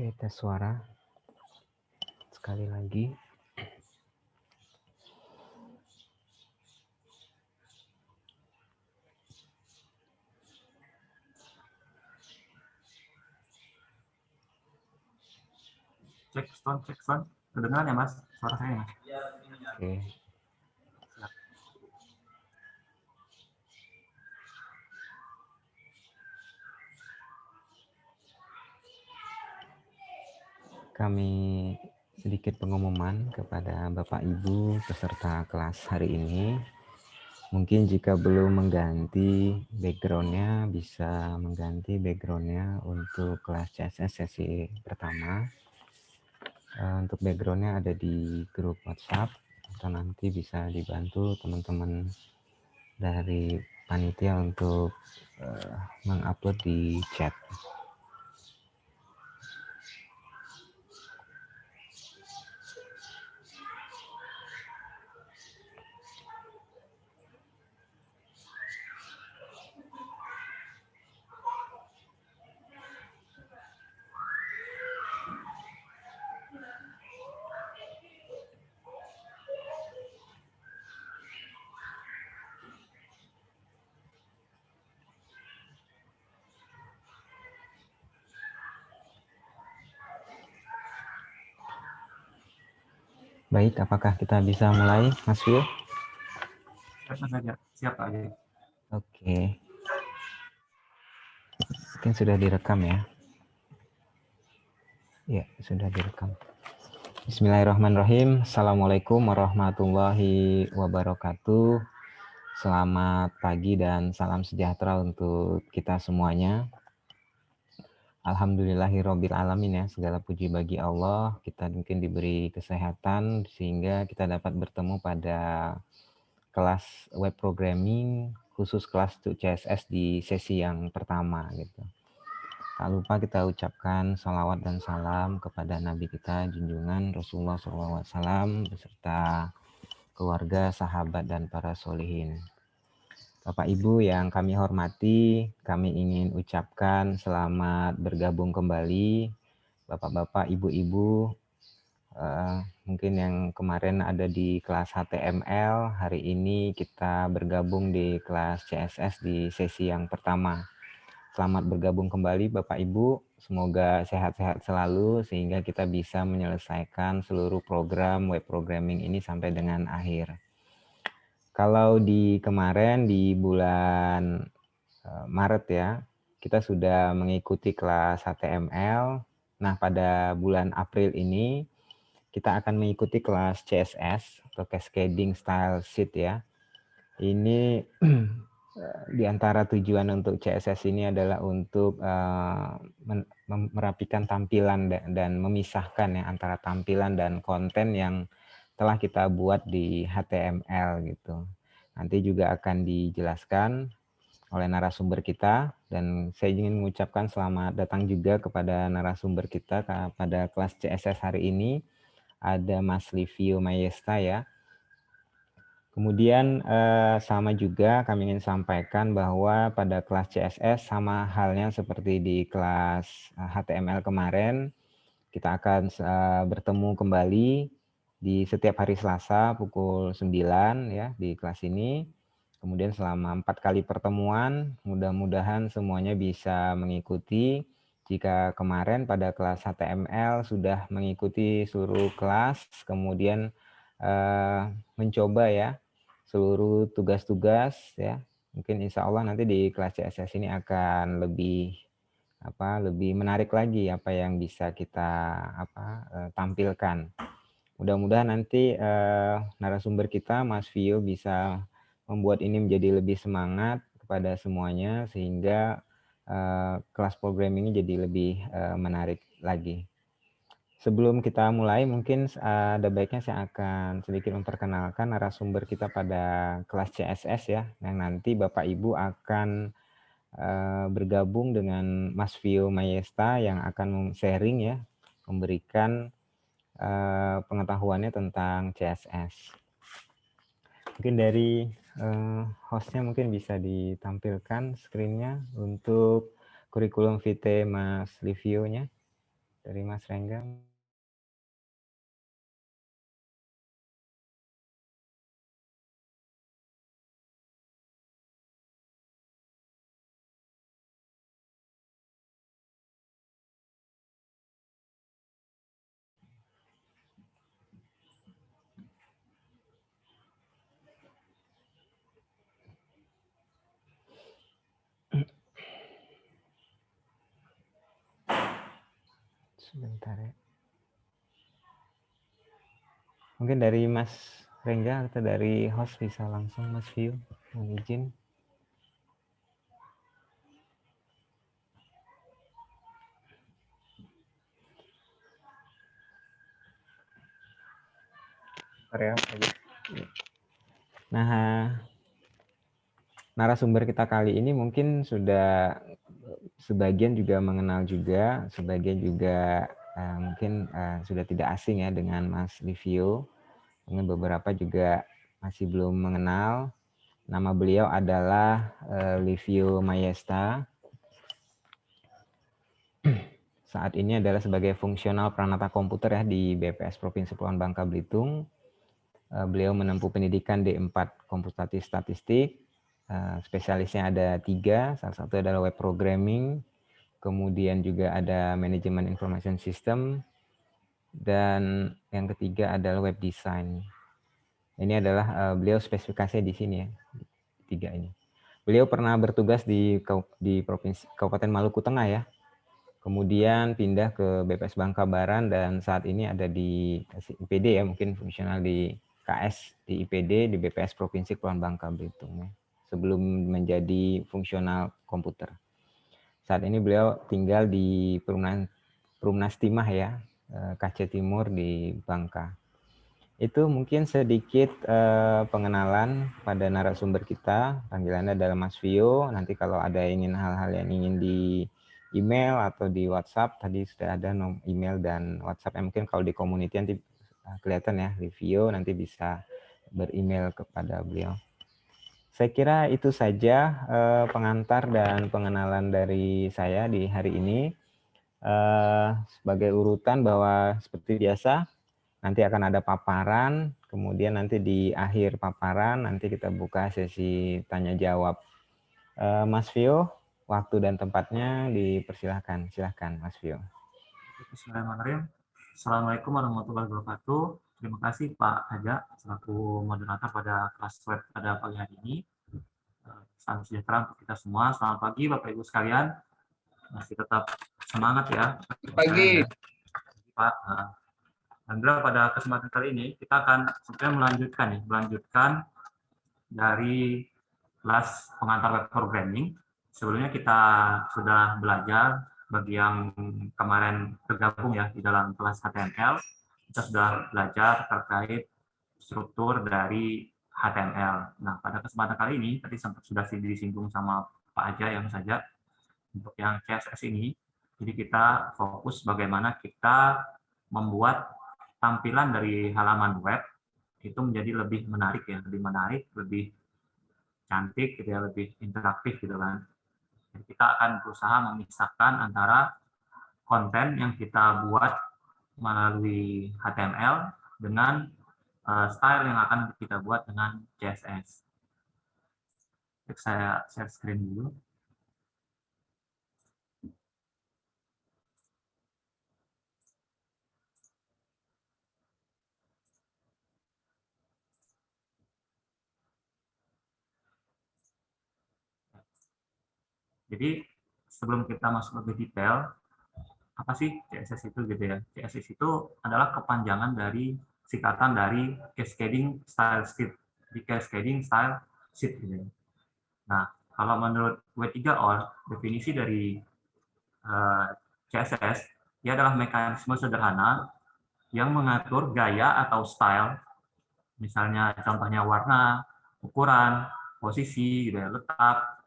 Oke, tes suara sekali lagi. Cek sound. Kedengaran ya Mas? Suara saya Mas? Oke. Kami sedikit pengumuman kepada Bapak Ibu peserta kelas hari ini. Mungkin jika belum mengganti background-nya, bisa mengganti background-nya untuk kelas CSS sesi pertama. Untuk background-nya ada di grup WhatsApp, atau nanti bisa dibantu teman-teman dari panitia untuk mengupload di chat. Baik, apakah kita bisa mulai, Mas Wil? Siap aja. Oke. Mungkin sudah direkam ya? Ya, sudah direkam. Bismillahirrahmanirrahim. Assalamualaikum warahmatullahi wabarakatuh. Selamat pagi dan salam sejahtera untuk kita semuanya. Alhamdulillahirabbil alamin ya, segala puji bagi Allah. Kita mungkin diberi kesehatan sehingga kita dapat bertemu pada kelas web programming khusus kelas CSS di sesi yang pertama gitu. Tak lupa kita ucapkan salawat dan salam kepada Nabi kita junjungan Rasulullah SAW beserta keluarga, sahabat dan para solihin. Bapak Ibu yang kami hormati, kami ingin ucapkan selamat bergabung kembali. Bapak-bapak, ibu-ibu, mungkin yang kemarin ada di kelas HTML, hari ini kita bergabung di kelas CSS di sesi yang pertama. Selamat bergabung kembali Bapak Ibu, semoga sehat-sehat selalu sehingga kita bisa menyelesaikan seluruh program web programming ini sampai dengan akhir. Kalau di kemarin di bulan Maret ya, kita sudah mengikuti kelas HTML. Nah, pada bulan April ini kita akan mengikuti kelas CSS atau Cascading Style Sheet ya. Ini di antara tujuan untuk CSS ini adalah untuk merapikan tampilan dan memisahkan ya antara tampilan dan konten yang telah kita buat di HTML gitu. Nanti juga akan dijelaskan oleh narasumber kita dan saya ingin mengucapkan selamat datang juga kepada narasumber kita pada kelas CSS hari ini. Ada Mas Livio Mayesta ya. Kemudian sama juga kami ingin sampaikan bahwa pada kelas CSS sama halnya seperti di kelas HTML kemarin, kita akan bertemu kembali di setiap hari Selasa pukul 9 ya di kelas ini. Kemudian selama 4 kali pertemuan, mudah-mudahan semuanya bisa mengikuti. Jika kemarin pada kelas HTML sudah mengikuti seluruh kelas, kemudian mencoba ya seluruh tugas-tugas ya, mungkin insya Allah nanti di kelas CSS ini akan lebih menarik lagi apa yang bisa kita tampilkan. Mudah-mudahan nanti narasumber kita Mas Vio bisa membuat ini menjadi lebih semangat kepada semuanya sehingga kelas programming ini jadi lebih menarik lagi. Sebelum kita mulai, mungkin ada baiknya saya akan sedikit memperkenalkan narasumber kita pada kelas CSS ya, yang nanti Bapak Ibu akan bergabung dengan Mas Vio Mayesta yang akan sharing ya, memberikan pengetahuannya tentang CSS. Mungkin dari hostnya mungkin bisa ditampilkan screen-nya untuk kurikulum vitae Mas Livio-nya. Dari Mas Rengga. Sebentar ya. Mungkin dari Mas Rengga atau dari host bisa langsung Mas View, mohon izin. Nah, narasumber kita kali ini mungkin sudah sebagian juga mengenal juga, sebagian juga mungkin sudah tidak asing ya dengan Mas Livio. Mungkin beberapa juga masih belum mengenal. Nama beliau adalah Livio Mayesta. Saat ini adalah sebagai fungsional Pranata Komputer ya di BPS Provinsi Kepulauan Bangka Belitung. Beliau menempuh pendidikan D4 Komputatif Statistik. Spesialisnya ada 3, salah satu adalah web programming, kemudian juga ada manajemen information system, dan yang ketiga adalah web design. Ini adalah beliau spesifikasinya di sini ya, 3 ini. Beliau pernah bertugas di Provinsi Kabupaten Maluku Tengah ya, kemudian pindah ke BPS Bangka Barat dan saat ini ada di IPD ya, mungkin fungsional di KS di IPD di BPS Provinsi Kepulauan Bangka Belitung ya, sebelum menjadi fungsional komputer. Saat ini beliau tinggal di Perumnas Timah ya, KC Timur di Bangka. Itu mungkin sedikit pengenalan pada narasumber kita. Panggilannya adalah Mas Vio. Nanti kalau ada ingin hal-hal yang ingin di email atau di WhatsApp, tadi sudah ada email dan WhatsApp. Mungkin kalau di community nanti kelihatan ya, di Vio nanti bisa beremail kepada beliau. Saya kira itu saja pengantar dan pengenalan dari saya di hari ini. Sebagai urutan bahwa seperti biasa, nanti akan ada paparan, kemudian nanti di akhir paparan nanti kita buka sesi tanya jawab. Mas Vio, waktu dan tempatnya dipersilahkan. Silahkan Mas Vio. Bismillahirrahmanirrahim. Assalamualaikum warahmatullahi wabarakatuh. Terima kasih Pak Haja selaku moderator pada kelas web pada pagi hari ini. Salam sejahtera untuk kita semua. Selamat pagi Bapak Ibu sekalian. Masih tetap semangat ya. Pagi. Pak. Alhamdulillah pada kesempatan kali ini kita akan melanjutkan dari kelas pengantar web programming. Sebelumnya kita sudah belajar bagi yang kemarin tergabung ya di dalam kelas HTML, kita sudah belajar terkait struktur dari HTML. Nah, pada kesempatan kali ini tadi sudah disinggung sama Pak Aja yang saja untuk yang CSS ini. Jadi kita fokus bagaimana kita membuat tampilan dari halaman web itu menjadi lebih menarik ya, lebih cantik gitu ya, lebih interaktif gitu kan. Jadi kita akan berusaha memisahkan antara konten yang kita buat melalui HTML dengan style yang akan kita buat dengan CSS. Saya share screen dulu. Jadi sebelum kita masuk lebih detail, apa sih CSS itu gitu ya? CSS itu adalah kepanjangan dari singkatan dari Cascading Style Sheet. Di Cascading Style Sheet gitu ya. Nah, kalau menurut W3Org, definisi dari CSS, dia adalah mekanisme sederhana yang mengatur gaya atau style, misalnya contohnya warna, ukuran, posisi, gitu ya, letak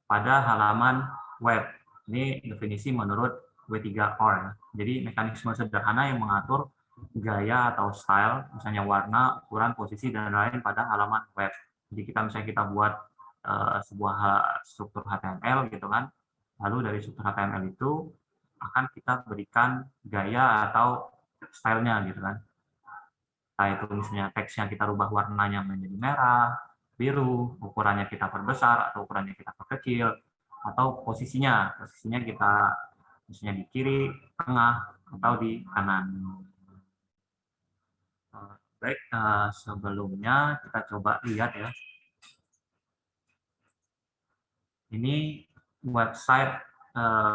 pada halaman web. Ini definisi menurut W3Org. Jadi mekanisme sederhana yang mengatur gaya atau style, misalnya warna, ukuran, posisi, dan lain-lain pada halaman web. Jadi misalnya kita buat sebuah struktur HTML gitu kan, lalu dari struktur HTML itu akan kita berikan gaya atau stylenya gitu kan. Entah itu misalnya teksnya kita rubah warnanya menjadi merah, biru, ukurannya kita perbesar atau ukurannya kita perkecil, atau posisinya kita misalnya di kiri, tengah, atau di kanan. Baik, sebelumnya kita coba lihat ya. Ini website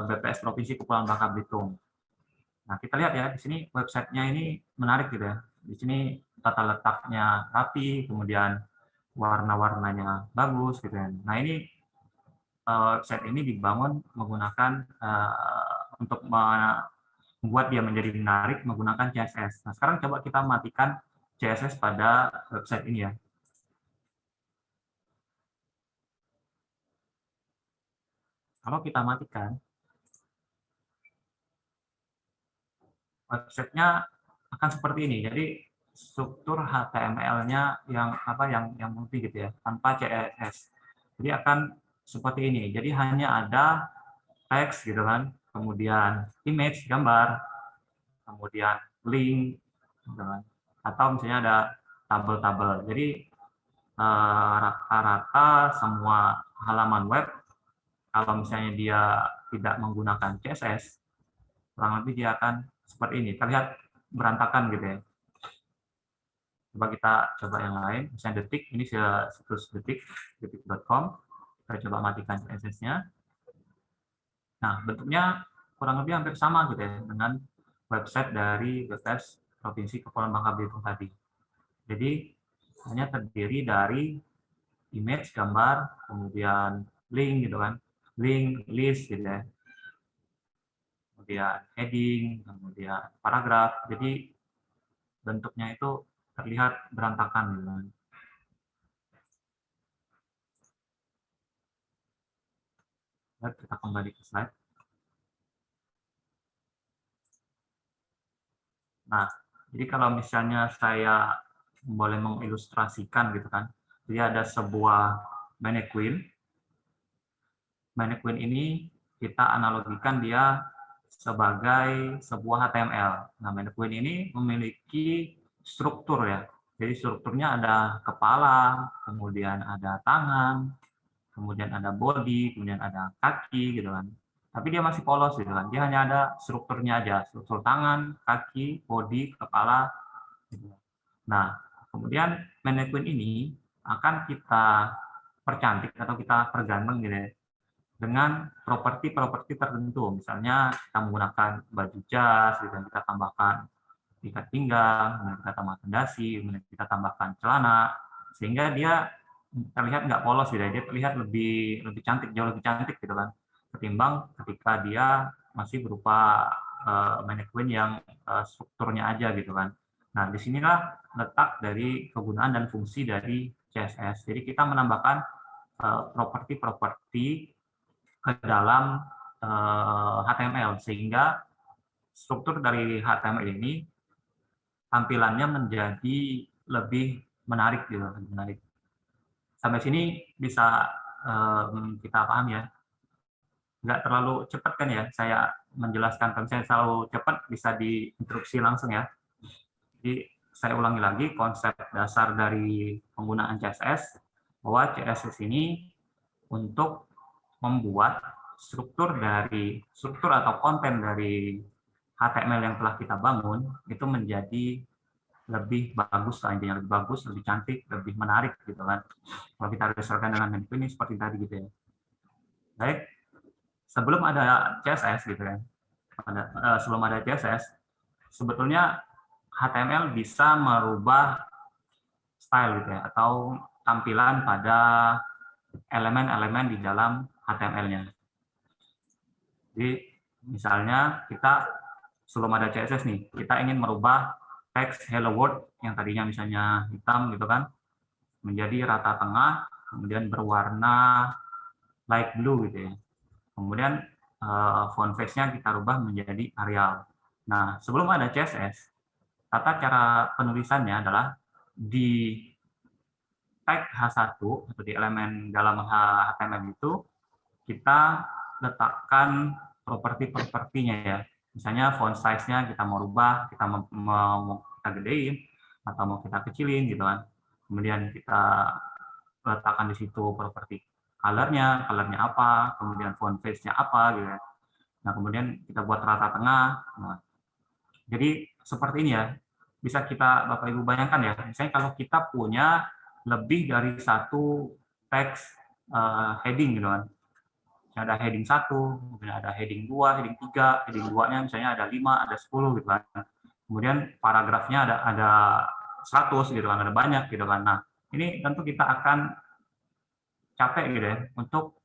BPS Provinsi Kepulauan Bangka Belitung. Nah, kita lihat ya, di sini websitenya ini menarik gitu ya. Di sini tata letaknya rapi, kemudian warna-warnanya bagus gitu ya. Nah, ini website ini dibangun menggunakan untuk membuat dia menjadi menarik menggunakan CSS. Nah, sekarang coba kita matikan CSS pada website ini ya. Kalau kita matikan, websitenya akan seperti ini. Jadi struktur HTML-nya yang multi gitu ya, tanpa CSS. Jadi akan seperti ini. Jadi hanya ada teks gitu kan, kemudian image gambar, kemudian link gitu kan. Atau misalnya ada tabel-tabel. Jadi rata-rata semua halaman web kalau misalnya dia tidak menggunakan CSS, kurang lebih dia akan seperti ini. Terlihat berantakan gitu ya. Coba kita coba yang lain, misalnya Detik, ini situs detik.com. Kita coba matikan CSS-nya. Nah, bentuknya kurang lebih hampir sama gitu ya dengan website dari BPS Provinsi Kepulauan Bangka Belitung tadi. Jadi hanya terdiri dari image, gambar, kemudian link gitu kan, link, list gitu ya, kemudian heading, kemudian paragraf. Jadi bentuknya itu terlihat berantakan gitu kan. Kita kembali ke slide. Nah, jadi kalau misalnya saya boleh mengilustrasikan gitu kan, jadi ada sebuah mannequin. Mannequin ini kita analogikan dia sebagai sebuah HTML. Nah, mannequin ini memiliki struktur ya. Jadi strukturnya ada kepala, kemudian ada tangan, kemudian ada body, kemudian ada kaki gitu kan. Tapi dia masih polos gitu kan. Dia hanya ada strukturnya aja, struktur tangan, kaki, body, kepala. Gitu. Nah, kemudian mannequin ini akan kita percantik atau kita perganteng gitu ya, dengan properti-properti tertentu. Misalnya kita menggunakan baju jas, gitu, kita tambahkan ikat pinggang, kemudian kita tambahkan dasi, kemudian kita tambahkan celana, sehingga dia terlihat nggak polos gitu, dia terlihat lebih cantik, jauh lebih cantik gitu kan, ketimbang ketika dia masih berupa mannequin yang strukturnya aja gitu kan. Nah, disinilah letak dari kegunaan dan fungsi dari CSS. Jadi kita menambahkan properti-properti ke dalam HTML, sehingga struktur dari HTML ini tampilannya menjadi lebih menarik gitu, lebih menarik. Sampai sini bisa kita paham ya. Nggak terlalu cepat kan ya saya menjelaskan. Kalau saya terlalu cepat bisa diinterupsi langsung ya. Jadi saya ulangi lagi konsep dasar dari penggunaan CSS, bahwa CSS ini untuk membuat struktur atau konten dari HTML yang telah kita bangun itu menjadi lebih bagus lah, intinya lebih bagus, lebih cantik, lebih menarik gitu kan. Kalau kita sesuaikan dengan mannequin ini seperti tadi gitu ya. Baik, sebelum ada CSS gitu kan, sebelum ada CSS, sebetulnya HTML bisa merubah style gitu ya, atau tampilan pada elemen-elemen di dalam HTML-nya. Jadi misalnya kita sebelum ada CSS nih, kita ingin merubah teks hello world yang tadinya misalnya hitam gitu kan, menjadi rata tengah, kemudian berwarna light blue gitu ya. Kemudian font face-nya kita rubah menjadi Arial. Nah, sebelum ada CSS, tata cara penulisannya adalah di tag H1 atau di elemen dalam HTML itu kita letakkan properti-propertinya ya. Misalnya font size-nya kita mau rubah, kita mau kita gedein, atau mau kita kecilin gitu kan. Kemudian kita letakkan di situ properti color-nya apa, kemudian font face-nya apa gitu ya. Nah, kemudian kita buat rata tengah. Nah, jadi seperti ini ya. Bisa kita Bapak Ibu bayangkan ya, misalnya kalau kita punya lebih dari satu teks heading gitu kan. Ada heading 1, kemudian ada heading 2, heading 3, heading 2-nya misalnya ada 5, ada 10 gitu kan. Kemudian paragrafnya ada 100 gitu kan, ada banyak gitu kan. Nah, ini tentu kita akan capek gitu ya untuk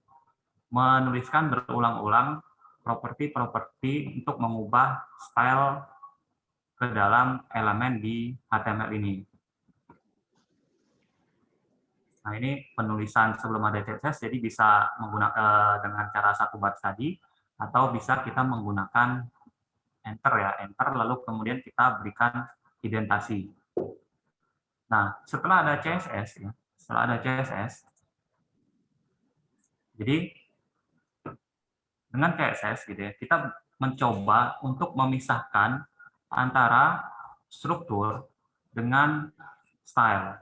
menuliskan berulang-ulang properti-properti untuk mengubah style ke dalam elemen di HTML ini. Nah, ini penulisan sebelum ada CSS, jadi bisa menggunakan dengan cara satu baris tadi, atau bisa kita menggunakan enter ya, enter lalu kemudian kita berikan indentasi. Nah, setelah ada CSS, ya, jadi dengan CSS gitu ya, kita mencoba untuk memisahkan antara struktur dengan style.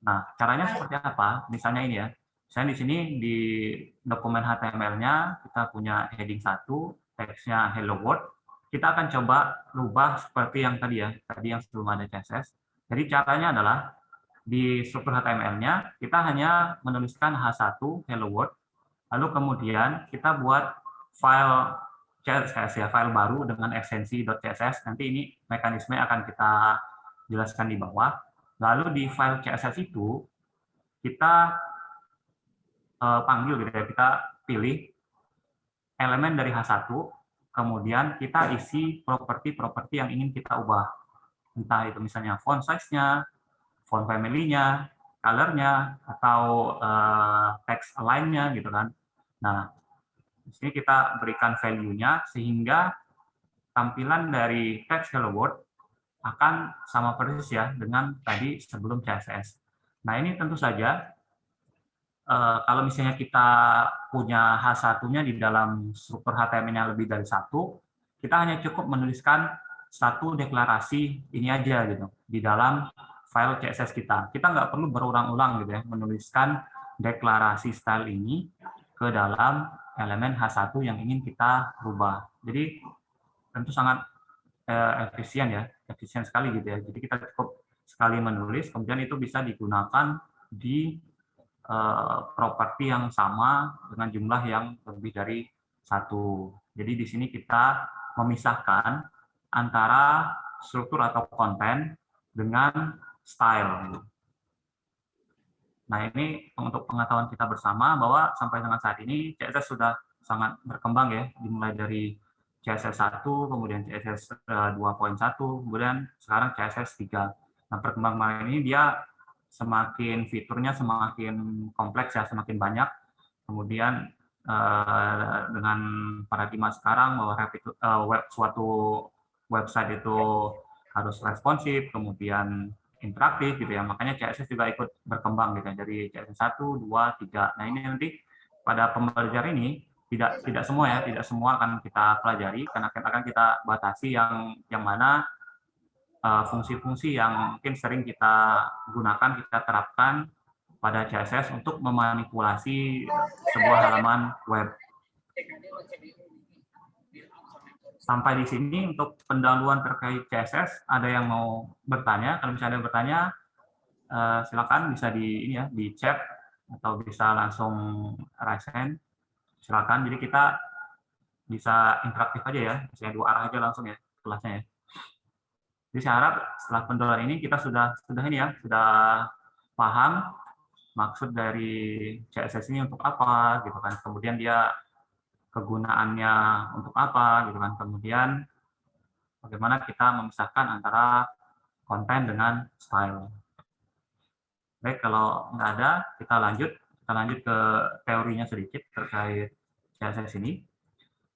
Nah, caranya seperti apa? Misalnya ini ya, misalnya di sini di dokumen HTML-nya kita punya heading 1, teksnya Hello World. Kita akan coba rubah seperti yang tadi ya, tadi yang sebelum ada CSS. Jadi caranya adalah di struktur HTML-nya kita hanya menuliskan H1 Hello World, lalu kemudian kita buat file CSS ya, file baru dengan ekstensi.css. Nanti ini mekanisme akan kita jelaskan di bawah. Lalu di file CSS itu kita panggil gitu ya, kita pilih elemen dari H1, kemudian kita isi properti-properti yang ingin kita ubah. Entah itu misalnya font size-nya, font family-nya, color-nya, atau text align-nya gitu kan. Nah, di sini kita berikan value-nya sehingga tampilan dari text Hello World akan sama persis ya dengan tadi sebelum CSS. Nah, ini tentu saja kalau misalnya kita punya H1-nya di dalam struktur HTML-nya lebih dari satu, kita hanya cukup menuliskan satu deklarasi ini aja gitu di dalam file CSS kita. Kita nggak perlu berulang-ulang gitu ya menuliskan deklarasi style ini ke dalam elemen H1 yang ingin kita rubah. Jadi tentu sangat efisien sekali gitu ya. Jadi kita cukup sekali menulis, kemudian itu bisa digunakan di properti yang sama dengan jumlah yang lebih dari satu. Jadi di sini kita memisahkan antara struktur atau konten dengan style. Nah, ini untuk pengetahuan kita bersama bahwa sampai dengan saat ini CSS sudah sangat berkembang ya, dimulai dari CSS 1, kemudian CSS 2.1, kemudian sekarang CSS 3. Nah, perkembangan ini dia semakin fiturnya semakin kompleks ya, semakin banyak. Kemudian dengan paradigma sekarang bahwa suatu website itu harus responsif, kemudian interaktif gitu ya. Makanya CSS juga ikut berkembang gitu ya, dari CSS 1, 2, 3. Nah, ini nanti pada pembelajar ini tidak semua ya, tidak semua akan kita pelajari karena akan kita batasi yang mana fungsi-fungsi yang mungkin sering kita gunakan, kita terapkan pada CSS untuk memanipulasi sebuah halaman web. Sampai di sini untuk pendahuluan terkait CSS. Ada yang mau bertanya? Kalau misalnya ada yang bertanya, silakan bisa di ini ya, di chat atau bisa langsung raise hand. Silakan. Jadi kita bisa interaktif aja ya, misalnya dua arah aja langsung ya kelasnya ya. Jadi saya harap setelah pendahuluan ini kita sudah ini ya, sudah paham maksud dari CSS ini untuk apa gitu kan. Kemudian dia kegunaannya untuk apa gitu kan. Kemudian bagaimana kita memisahkan antara konten dengan style. Baik, kalau nggak ada, kita lanjut ke teorinya sedikit terkait CSS ini.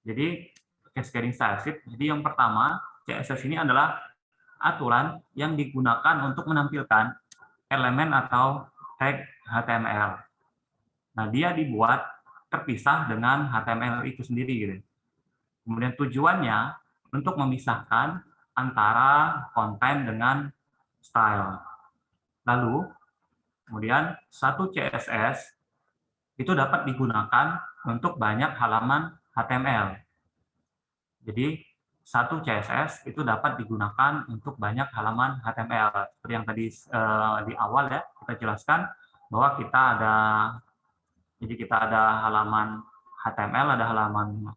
Jadi cascading style sheet. Jadi yang pertama, CSS ini adalah aturan yang digunakan untuk menampilkan elemen atau tag HTML. Nah, dia dibuat terpisah dengan HTML itu sendiri gitu. Kemudian tujuannya untuk memisahkan antara konten dengan style. Lalu, kemudian satu CSS itu dapat digunakan untuk banyak halaman HTML. Jadi, satu CSS itu dapat digunakan untuk banyak halaman HTML. Seperti yang tadi di awal ya, kita jelaskan bahwa kita ada halaman HTML,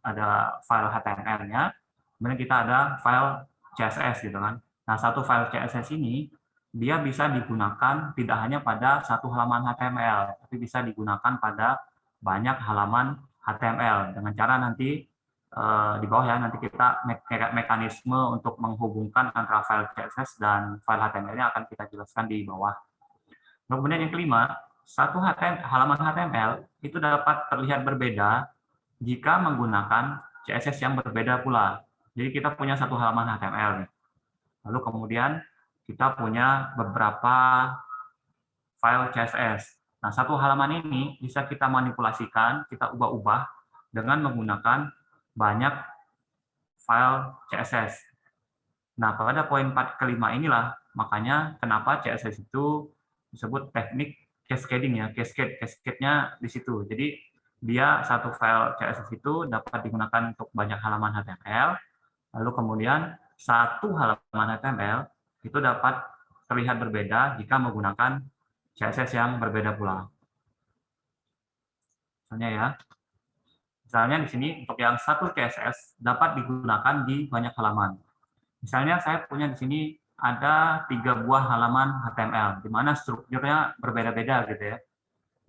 ada file HTML-nya, kemudian kita ada file CSS gitu kan. Nah, satu file CSS ini dia bisa digunakan tidak hanya pada satu halaman HTML, tapi bisa digunakan pada banyak halaman HTML dengan cara nanti di bawah ya, nanti kita mekanisme untuk menghubungkan antara file CSS dan file HTML-nya akan kita jelaskan di bawah. Kemudian yang kelima, satu halaman HTML itu dapat terlihat berbeda jika menggunakan CSS yang berbeda pula. Jadi kita punya satu halaman HTML. Lalu kemudian kita punya beberapa file CSS. Nah, satu halaman ini bisa kita manipulasikan, kita ubah-ubah dengan menggunakan banyak file CSS. Nah, pada poin 4 kelima inilah, makanya kenapa CSS itu disebut teknik cascading ya, cascade-nya di situ. Jadi, dia satu file CSS itu dapat digunakan untuk banyak halaman HTML, lalu kemudian satu halaman HTML itu dapat terlihat berbeda jika menggunakan CSS yang berbeda pula. Misalnya di sini untuk yang satu CSS dapat digunakan di banyak halaman. Misalnya saya punya di sini ada 3 buah halaman HTML, di mana strukturnya berbeda-beda gitu ya.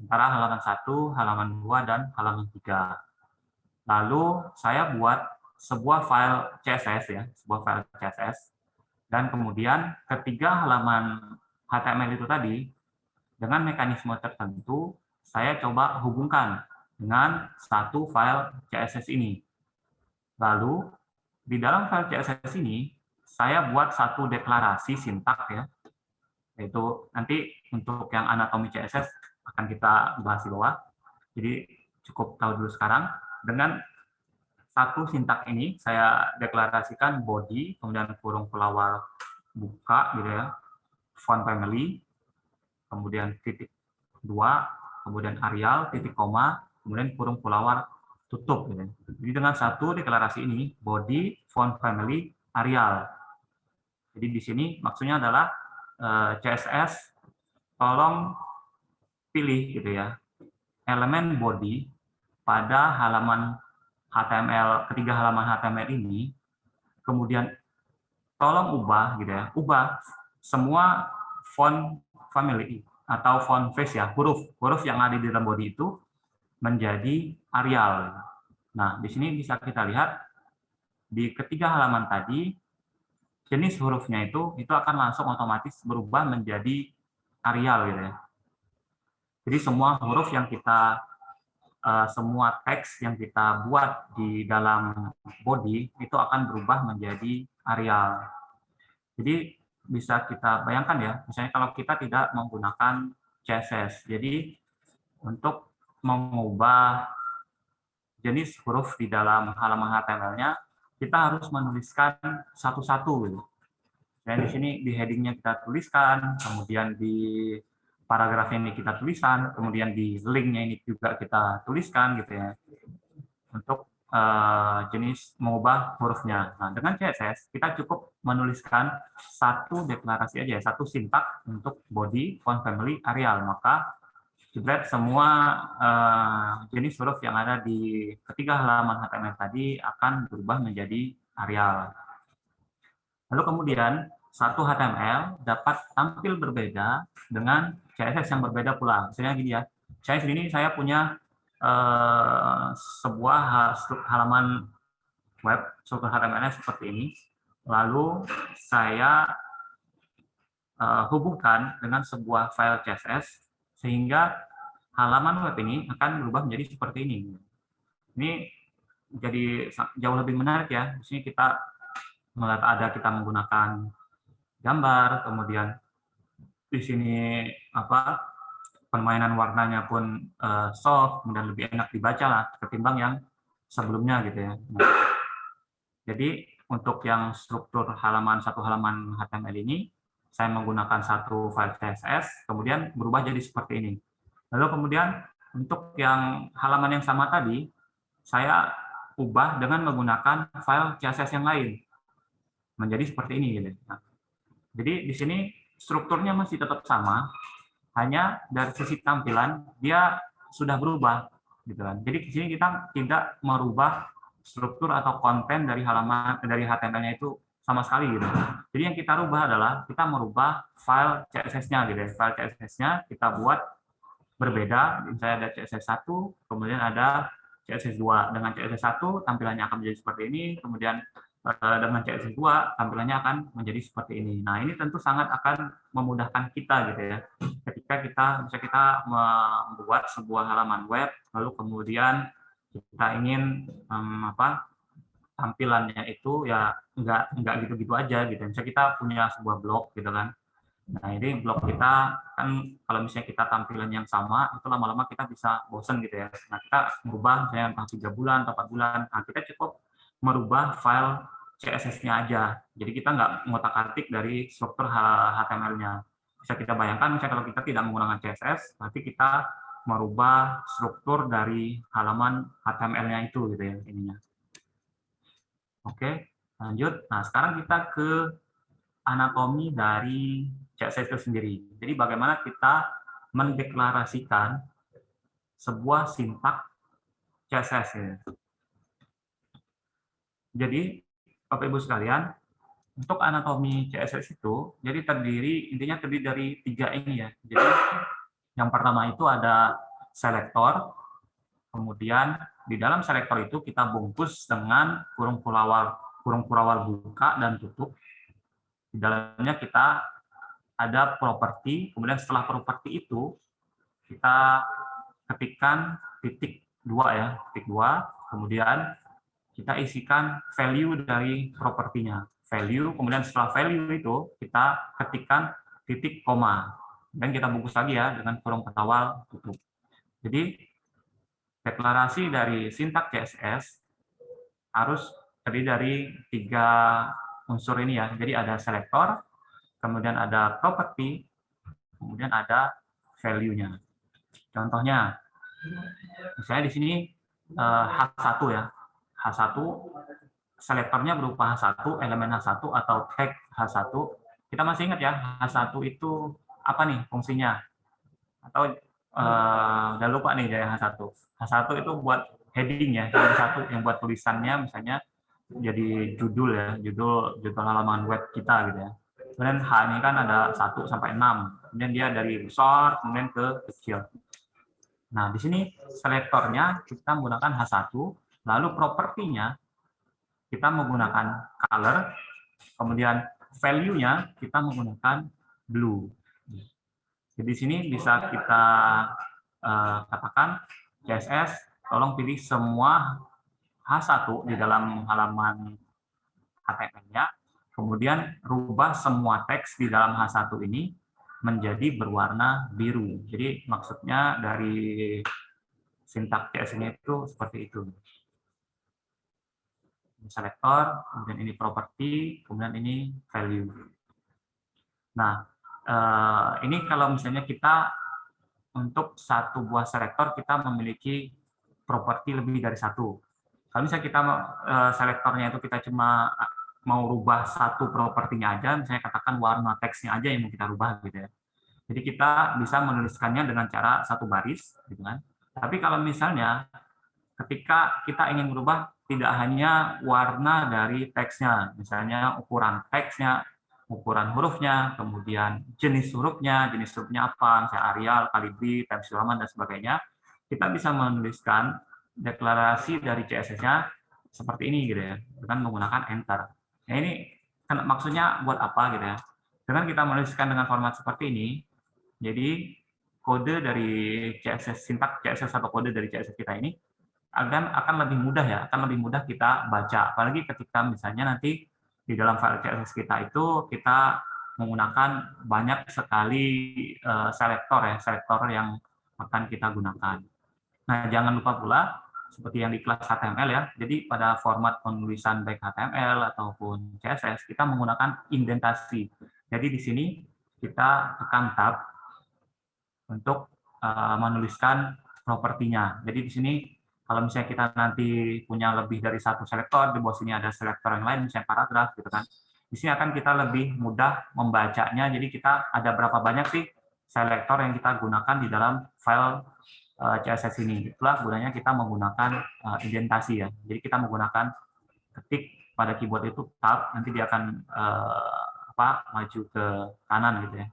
Antara halaman 1, halaman 2, dan halaman 3. Lalu saya buat sebuah file CSS ya, sebuah file CSS, dan kemudian ketiga halaman HTML itu tadi, dengan mekanisme tertentu, saya coba hubungkan dengan satu file CSS ini. Lalu, di dalam file CSS ini, saya buat satu deklarasi sintak ya, yaitu nanti untuk yang anatomi CSS akan kita bahas di bawah. Jadi cukup tahu dulu sekarang. Dengan satu sintak ini, saya deklarasikan body, kemudian kurung pelawar buka gitu ya, font family, kemudian titik 2, kemudian Arial, titik koma, kemudian kurung pelawar tutup. Gitu. Jadi dengan satu deklarasi ini, body, font family, Arial. Jadi di sini maksudnya adalah CSS tolong pilih gitu ya elemen body pada halaman HTML, ketiga halaman HTML ini, kemudian tolong ubah gitu ya, ubah semua font family atau font face ya, huruf yang ada di dalam body itu menjadi Arial. Nah, di sini bisa kita lihat di ketiga halaman tadi jenis hurufnya itu akan langsung otomatis berubah menjadi Arial gitu ya. Jadi semua huruf yang semua teks yang kita buat di dalam body itu akan berubah menjadi Arial. Jadi bisa kita bayangkan ya, misalnya kalau kita tidak menggunakan CSS, jadi untuk mengubah jenis huruf di dalam halaman HTML-nya, kita harus menuliskan satu-satu. Dan di sini di heading-nya kita tuliskan, kemudian di paragraf ini kita tuliskan, kemudian di link-nya ini juga kita tuliskan gitu ya. Untuk jenis mengubah hurufnya. Nah, dengan CSS kita cukup menuliskan satu deklarasi aja, satu sintak untuk body, font family, Arial. Maka jebret semua jenis huruf yang ada di ketiga halaman HTML tadi akan berubah menjadi Arial. Lalu kemudian satu HTML dapat tampil berbeda dengan CSS yang berbeda pula. Misalnya gini ya, saya punya sebuah halaman web struktur HTML seperti ini, lalu saya hubungkan dengan sebuah file CSS sehingga halaman web ini akan berubah menjadi seperti ini. Ini jadi jauh lebih menarik ya. Di sini kita melihat kita menggunakan gambar, kemudian di sini permainan warnanya pun soft, kemudian lebih enak dibaca lah ketimbang yang sebelumnya gitu ya. Nah, Jadi untuk yang struktur satu halaman HTML ini, saya menggunakan satu file CSS, kemudian berubah jadi seperti ini. Lalu kemudian untuk yang halaman yang sama tadi, saya ubah dengan menggunakan file CSS yang lain, menjadi seperti ini. Gitu. Nah, jadi di sini strukturnya masih tetap sama, hanya dari sisi tampilan dia sudah berubah. Gitu kan. Jadi di sini kita tidak merubah struktur atau konten dari HTML-nya itu sama sekali gitu. Jadi yang kita rubah adalah kita merubah file CSS-nya gitu ya. File CSS-nya kita buat berbeda, misalnya ada CSS1, kemudian ada CSS2. Dengan CSS1 tampilannya akan menjadi seperti ini, kemudian dengan CSS2 tampilannya akan menjadi seperti ini. Nah, ini tentu sangat akan memudahkan kita gitu ya. Ketika kita membuat sebuah halaman web, lalu kemudian kita ingin tampilannya itu ya nggak gitu-gitu aja gitu. Misalnya kita punya sebuah blog gitu kan. Nah, ini blog kita kan kalau misalnya kita tampilan yang sama, itu lama-lama kita bisa bosen gitu ya. Nah, kita merubah misalnya entah 3 bulan atau 4 bulan. Nah, kita cukup merubah file CSS-nya aja. Jadi kita nggak ngotak-atik dari struktur HTML-nya. Bisa kita bayangkan misalnya kalau kita tidak menggunakan CSS, berarti kita merubah struktur dari halaman HTML-nya itu gitu ya ininya. Oke, lanjut. Nah, sekarang kita ke anatomi dari CSS itu sendiri. Jadi bagaimana kita mendeklarasikan sebuah sintak CSS. Ya. Jadi, Bapak Ibu sekalian, untuk anatomi CSS itu, jadi intinya terdiri dari 3 ini ya. Jadi, yang pertama itu ada selektor, kemudian di dalam selektor itu kita bungkus dengan kurung kurawal buka dan tutup. Di dalamnya kita ada properti, kemudian setelah properti itu kita ketikkan titik 2 ya, titik 2, kemudian kita isikan value dari propertinya. Value, kemudian setelah value itu kita ketikkan titik koma. Dan kita bungkus lagi ya dengan kurung kawal tutup. Jadi deklarasi dari sintak CSS harus terdiri dari 3 unsur ini ya. Jadi ada selektor, kemudian ada property, kemudian ada value-nya. Contohnya, misalnya di sini H1 ya. H1, selektornya berupa H1, elemen H1 atau tag H1. Kita masih ingat ya, H1 itu apa nih fungsinya? Atau udah lupa nih dari H1. H1 itu buat heading ya, yang buat tulisannya misalnya jadi judul ya, judul halaman web kita gitu ya. Kemudian H ini kan ada 1 sampai 6. Kemudian dia dari besar kemudian ke kecil. Nah, di sini selektornya kita menggunakan H1, lalu propertinya kita menggunakan color, kemudian value-nya kita menggunakan blue. Jadi di sini bisa kita katakan CSS, tolong pilih semua H1 di dalam halaman HTML-nya, kemudian rubah semua teks di dalam H1 ini menjadi berwarna biru. Jadi maksudnya dari sintak CSS-nya itu seperti itu. Ini selektor, kemudian ini property, kemudian ini value. Nah, ini kalau misalnya kita untuk satu buah selektor kita memiliki properti lebih dari 1. Kalau misalnya kita selektornya itu kita cuma mau rubah satu propertinya aja, misalnya katakan warna teksnya aja yang mau kita rubah gitu ya. Jadi kita bisa menuliskannya dengan cara 1 baris, gitu kan. Tapi kalau misalnya ketika kita ingin merubah tidak hanya warna dari teksnya, misalnya ukuran teksnya, ukuran hurufnya, kemudian jenis hurufnya apa, misalnya Arial, Calibri, Times New Roman, dan sebagainya, kita bisa menuliskan deklarasi dari CSS-nya seperti ini gitu ya, dengan menggunakan Enter. Nah ini maksudnya buat apa gitu ya? Dengan kita menuliskan dengan format seperti ini, jadi kode dari CSS, sintak CSS atau kode dari CSS kita ini akan lebih mudah ya, akan lebih mudah kita baca. Apalagi ketika misalnya nanti di dalam file CSS kita itu kita menggunakan banyak sekali selektor yang akan kita gunakan. Nah, jangan lupa pula seperti yang di kelas HTML ya. Jadi pada format penulisan baik HTML ataupun CSS kita menggunakan indentasi. Jadi di sini kita tekan tab untuk menuliskan propertinya. Jadi di sini kalau misalnya kita nanti punya lebih dari satu selektor, di bawah sini ada selektor yang lain, misalnya paragraf gitu kan. Di sini akan kita lebih mudah membacanya. Jadi kita ada berapa banyak sih selektor yang kita gunakan di dalam file CSS ini. Itulah gunanya kita menggunakan indentasi ya. Jadi kita menggunakan ketik pada keyboard itu tab, nanti dia akan maju ke kanan gitu ya.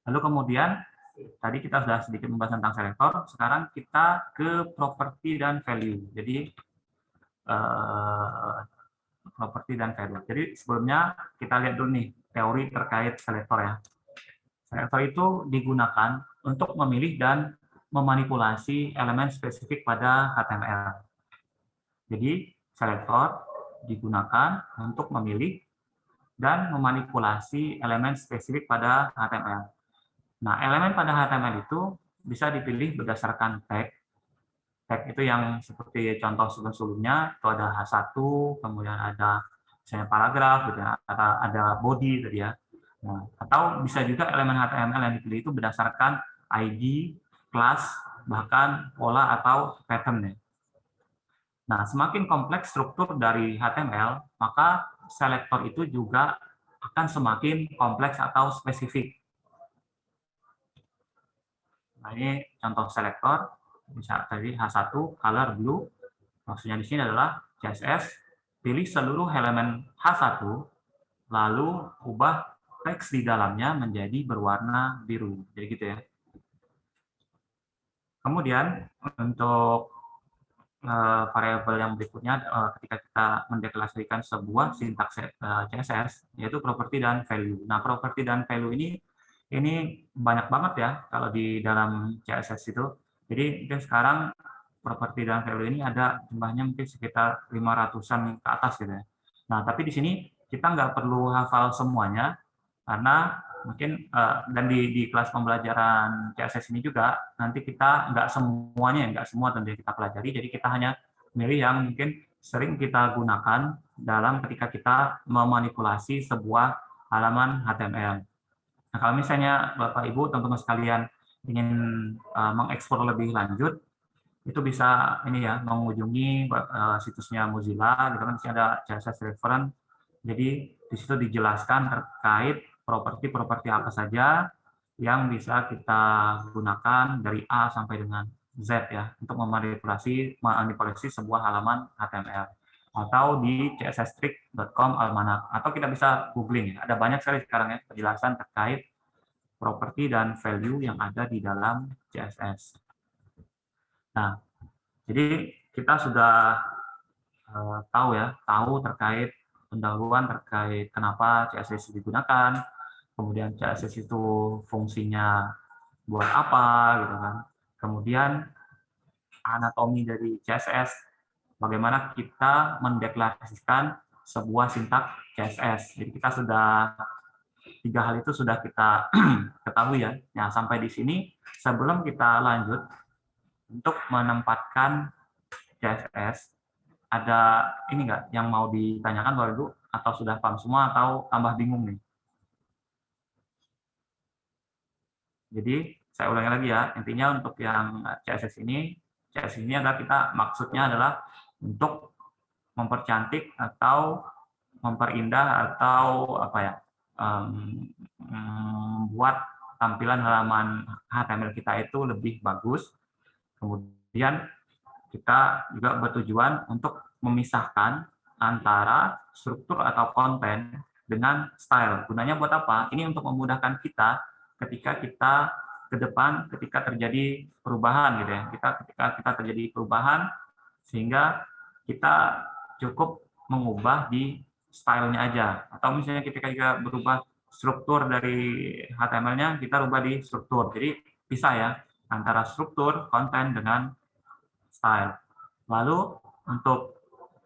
Lalu kemudian tadi kita sudah sedikit membahas tentang selektor, sekarang kita ke properti dan value. Jadi properti dan value. Jadi sebelumnya kita lihat dulu nih teori terkait selektor ya. Selektor itu digunakan untuk memilih dan memanipulasi elemen spesifik pada HTML. Jadi selektor digunakan untuk memilih dan memanipulasi elemen spesifik pada HTML. Nah, elemen pada HTML itu bisa dipilih berdasarkan tag. Tag itu yang seperti contoh sebelumnya, itu ada H1, kemudian ada misalnya paragraf, gitu ya, ada body tadi ya. Nah, atau bisa juga elemen HTML yang dipilih itu berdasarkan ID, kelas, bahkan pola atau pattern. Nah, semakin kompleks struktur dari HTML, maka selektor itu juga akan semakin kompleks atau spesifik. Nah, ini contoh selektor, bisa tadi H1, color blue, maksudnya di sini adalah CSS, pilih seluruh elemen H1, lalu ubah teks di dalamnya menjadi berwarna biru. Jadi gitu ya. Kemudian untuk variabel yang berikutnya ketika kita mendeklarasikan sebuah sintaks CSS, yaitu properti dan value. Nah, properti dan value ini banyak banget ya kalau di dalam CSS itu. Jadi mungkin sekarang properti dan value ini ada jumlahnya mungkin sekitar 500-an ke atas gitu ya. Nah, tapi di sini kita nggak perlu hafal semuanya, karena mungkin dan di kelas pembelajaran CSS ini juga nanti kita nggak semua tentunya kita pelajari, jadi kita hanya milih yang mungkin sering kita gunakan dalam ketika kita memanipulasi sebuah halaman HTML. Nah, kalau misalnya Bapak Ibu teman-teman sekalian ingin mengekspor lebih lanjut, itu bisa ini ya mengunjungi situsnya Mozilla, gitu kan, di sini ada CSS reference. Jadi di situ dijelaskan terkait properti-properti apa saja yang bisa kita gunakan dari A sampai dengan Z ya untuk memanipulasi sebuah halaman HTML, atau di csstrick.com almanak, atau kita bisa googling ya. Ada banyak sekali sekarang ya penjelasan terkait properti dan value yang ada di dalam CSS. Nah, jadi kita sudah tahu terkait pendahuluan terkait kenapa CSS digunakan, kemudian CSS itu fungsinya buat apa, gitu kan. Kemudian anatomi dari CSS, bagaimana kita mendeklarasikan sebuah sintaks CSS. Jadi kita sudah 3 hal itu sudah kita ketahui ya. Nah, sampai di sini sebelum kita lanjut untuk menempatkan CSS, ada ini nggak yang mau ditanyakan Bapak Ibu, atau sudah paham semua atau tambah bingung nih? Jadi saya ulangi lagi ya, intinya untuk yang CSS ini adalah kita maksudnya adalah untuk mempercantik atau memperindah atau apa ya, membuat tampilan halaman HTML kita itu lebih bagus. Kemudian kita juga bertujuan untuk memisahkan antara struktur atau konten dengan style. Gunanya buat apa? Ini untuk memudahkan kita ketika kita ke depan, ketika terjadi perubahan gitu ya. Ketika kita terjadi perubahan, sehingga kita cukup mengubah di stylenya aja. Atau misalnya ketika kita berubah struktur dari HTML-nya, kita rubah di struktur. Jadi bisa ya antara struktur, konten dengan style. Lalu untuk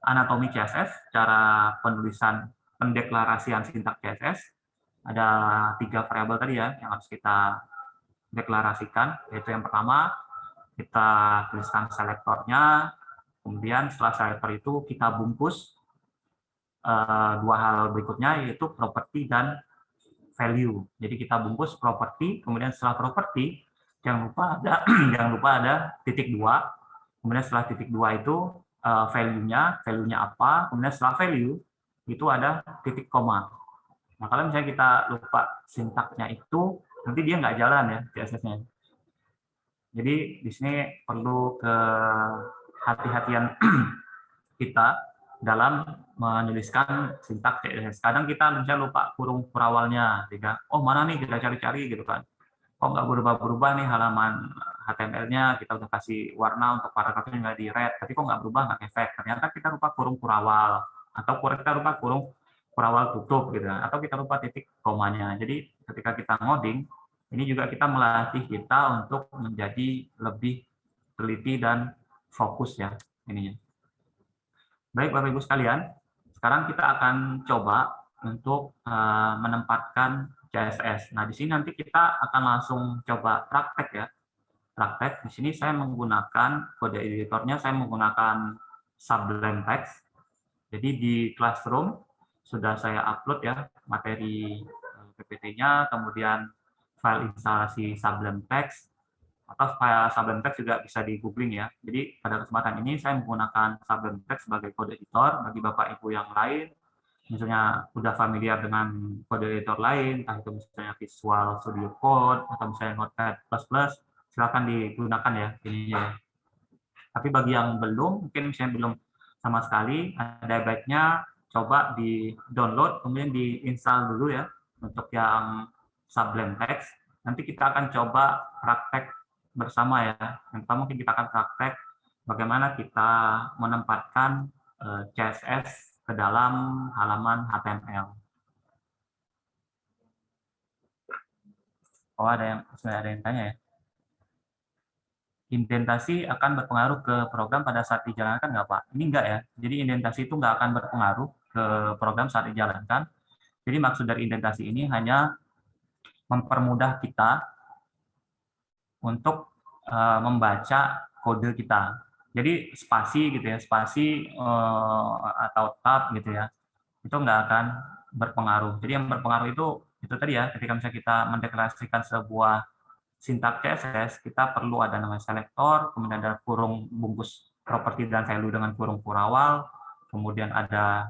anatomi CSS, cara penulisan pendeklarasian sintaks CSS, ada 3 variabel tadi ya yang harus kita deklarasikan, yaitu yang pertama kita tuliskan selektornya, kemudian setelah selektor itu kita bungkus dua hal berikutnya, yaitu properti dan value. Jadi kita bungkus properti, kemudian setelah properti jangan lupa ada jangan lupa ada titik dua, kemudian setelah titik dua itu value-nya apa, kemudian setelah value itu ada titik koma. Nah, kalau misalnya kita lupa sintaknya itu, nanti dia nggak jalan ya CSS-nya. Jadi di sini perlu kehati-hatian kita dalam menuliskan sintak CSS. Kadang kita misalnya lupa kurung kurawalnya, oh mana nih kita cari-cari gitu kan. Kok nggak berubah-berubah nih halaman HTML-nya, kita udah kasih warna untuk paragrafnya nggak di red, tapi kok nggak berubah, nggak efek. Ternyata kita lupa kurung kurawal, atau kita lupa kurung kurawal tutup gitu, atau kita lupa titik komanya. Jadi ketika kita ngoding, ini juga kita melatih kita untuk menjadi lebih teliti dan fokus ya ininya. Baik Bapak Ibu sekalian, sekarang kita akan coba untuk menempatkan CSS. Nah, di sini nanti kita akan langsung coba praktek ya. Praktek, di sini saya menggunakan kode editornya, saya menggunakan Sublime Text. Jadi di Classroom sudah saya upload ya materi PPT-nya, kemudian file instalasi Sublime Text, atau file Sublime Text juga bisa di googling ya. Jadi pada kesempatan ini saya menggunakan Sublime Text sebagai kode editor. Bagi Bapak Ibu yang lain, misalnya udah familiar dengan kode editor lain, entah itu misalnya Visual Studio Code atau misalnya Notepad++, silakan digunakan ya ininya. Tapi bagi yang belum, mungkin misalnya belum sama sekali, ada baiknya coba di download kemudian diinstal dulu ya untuk yang Sublime Text. Nanti kita akan coba praktek bersama ya. Yang pertama mungkin kita akan praktek bagaimana kita menempatkan CSS ke dalam halaman HTML. Oh, ada yang tanya ya. Indentasi akan berpengaruh ke program pada saat dijalankan nggak Pak? Ini enggak ya. Jadi indentasi itu nggak akan berpengaruh ke program saat dijalankan. Jadi maksud dari indentasi ini hanya mempermudah kita untuk membaca kode kita. Jadi spasi gitu ya, spasi atau tab gitu ya, itu nggak akan berpengaruh. Jadi yang berpengaruh itu tadi ya, ketika misalnya kita mendeklarasikan sebuah sintak CSS, kita perlu ada namanya selektor, kemudian ada kurung bungkus properti dan value dengan kurung kurawal, kemudian ada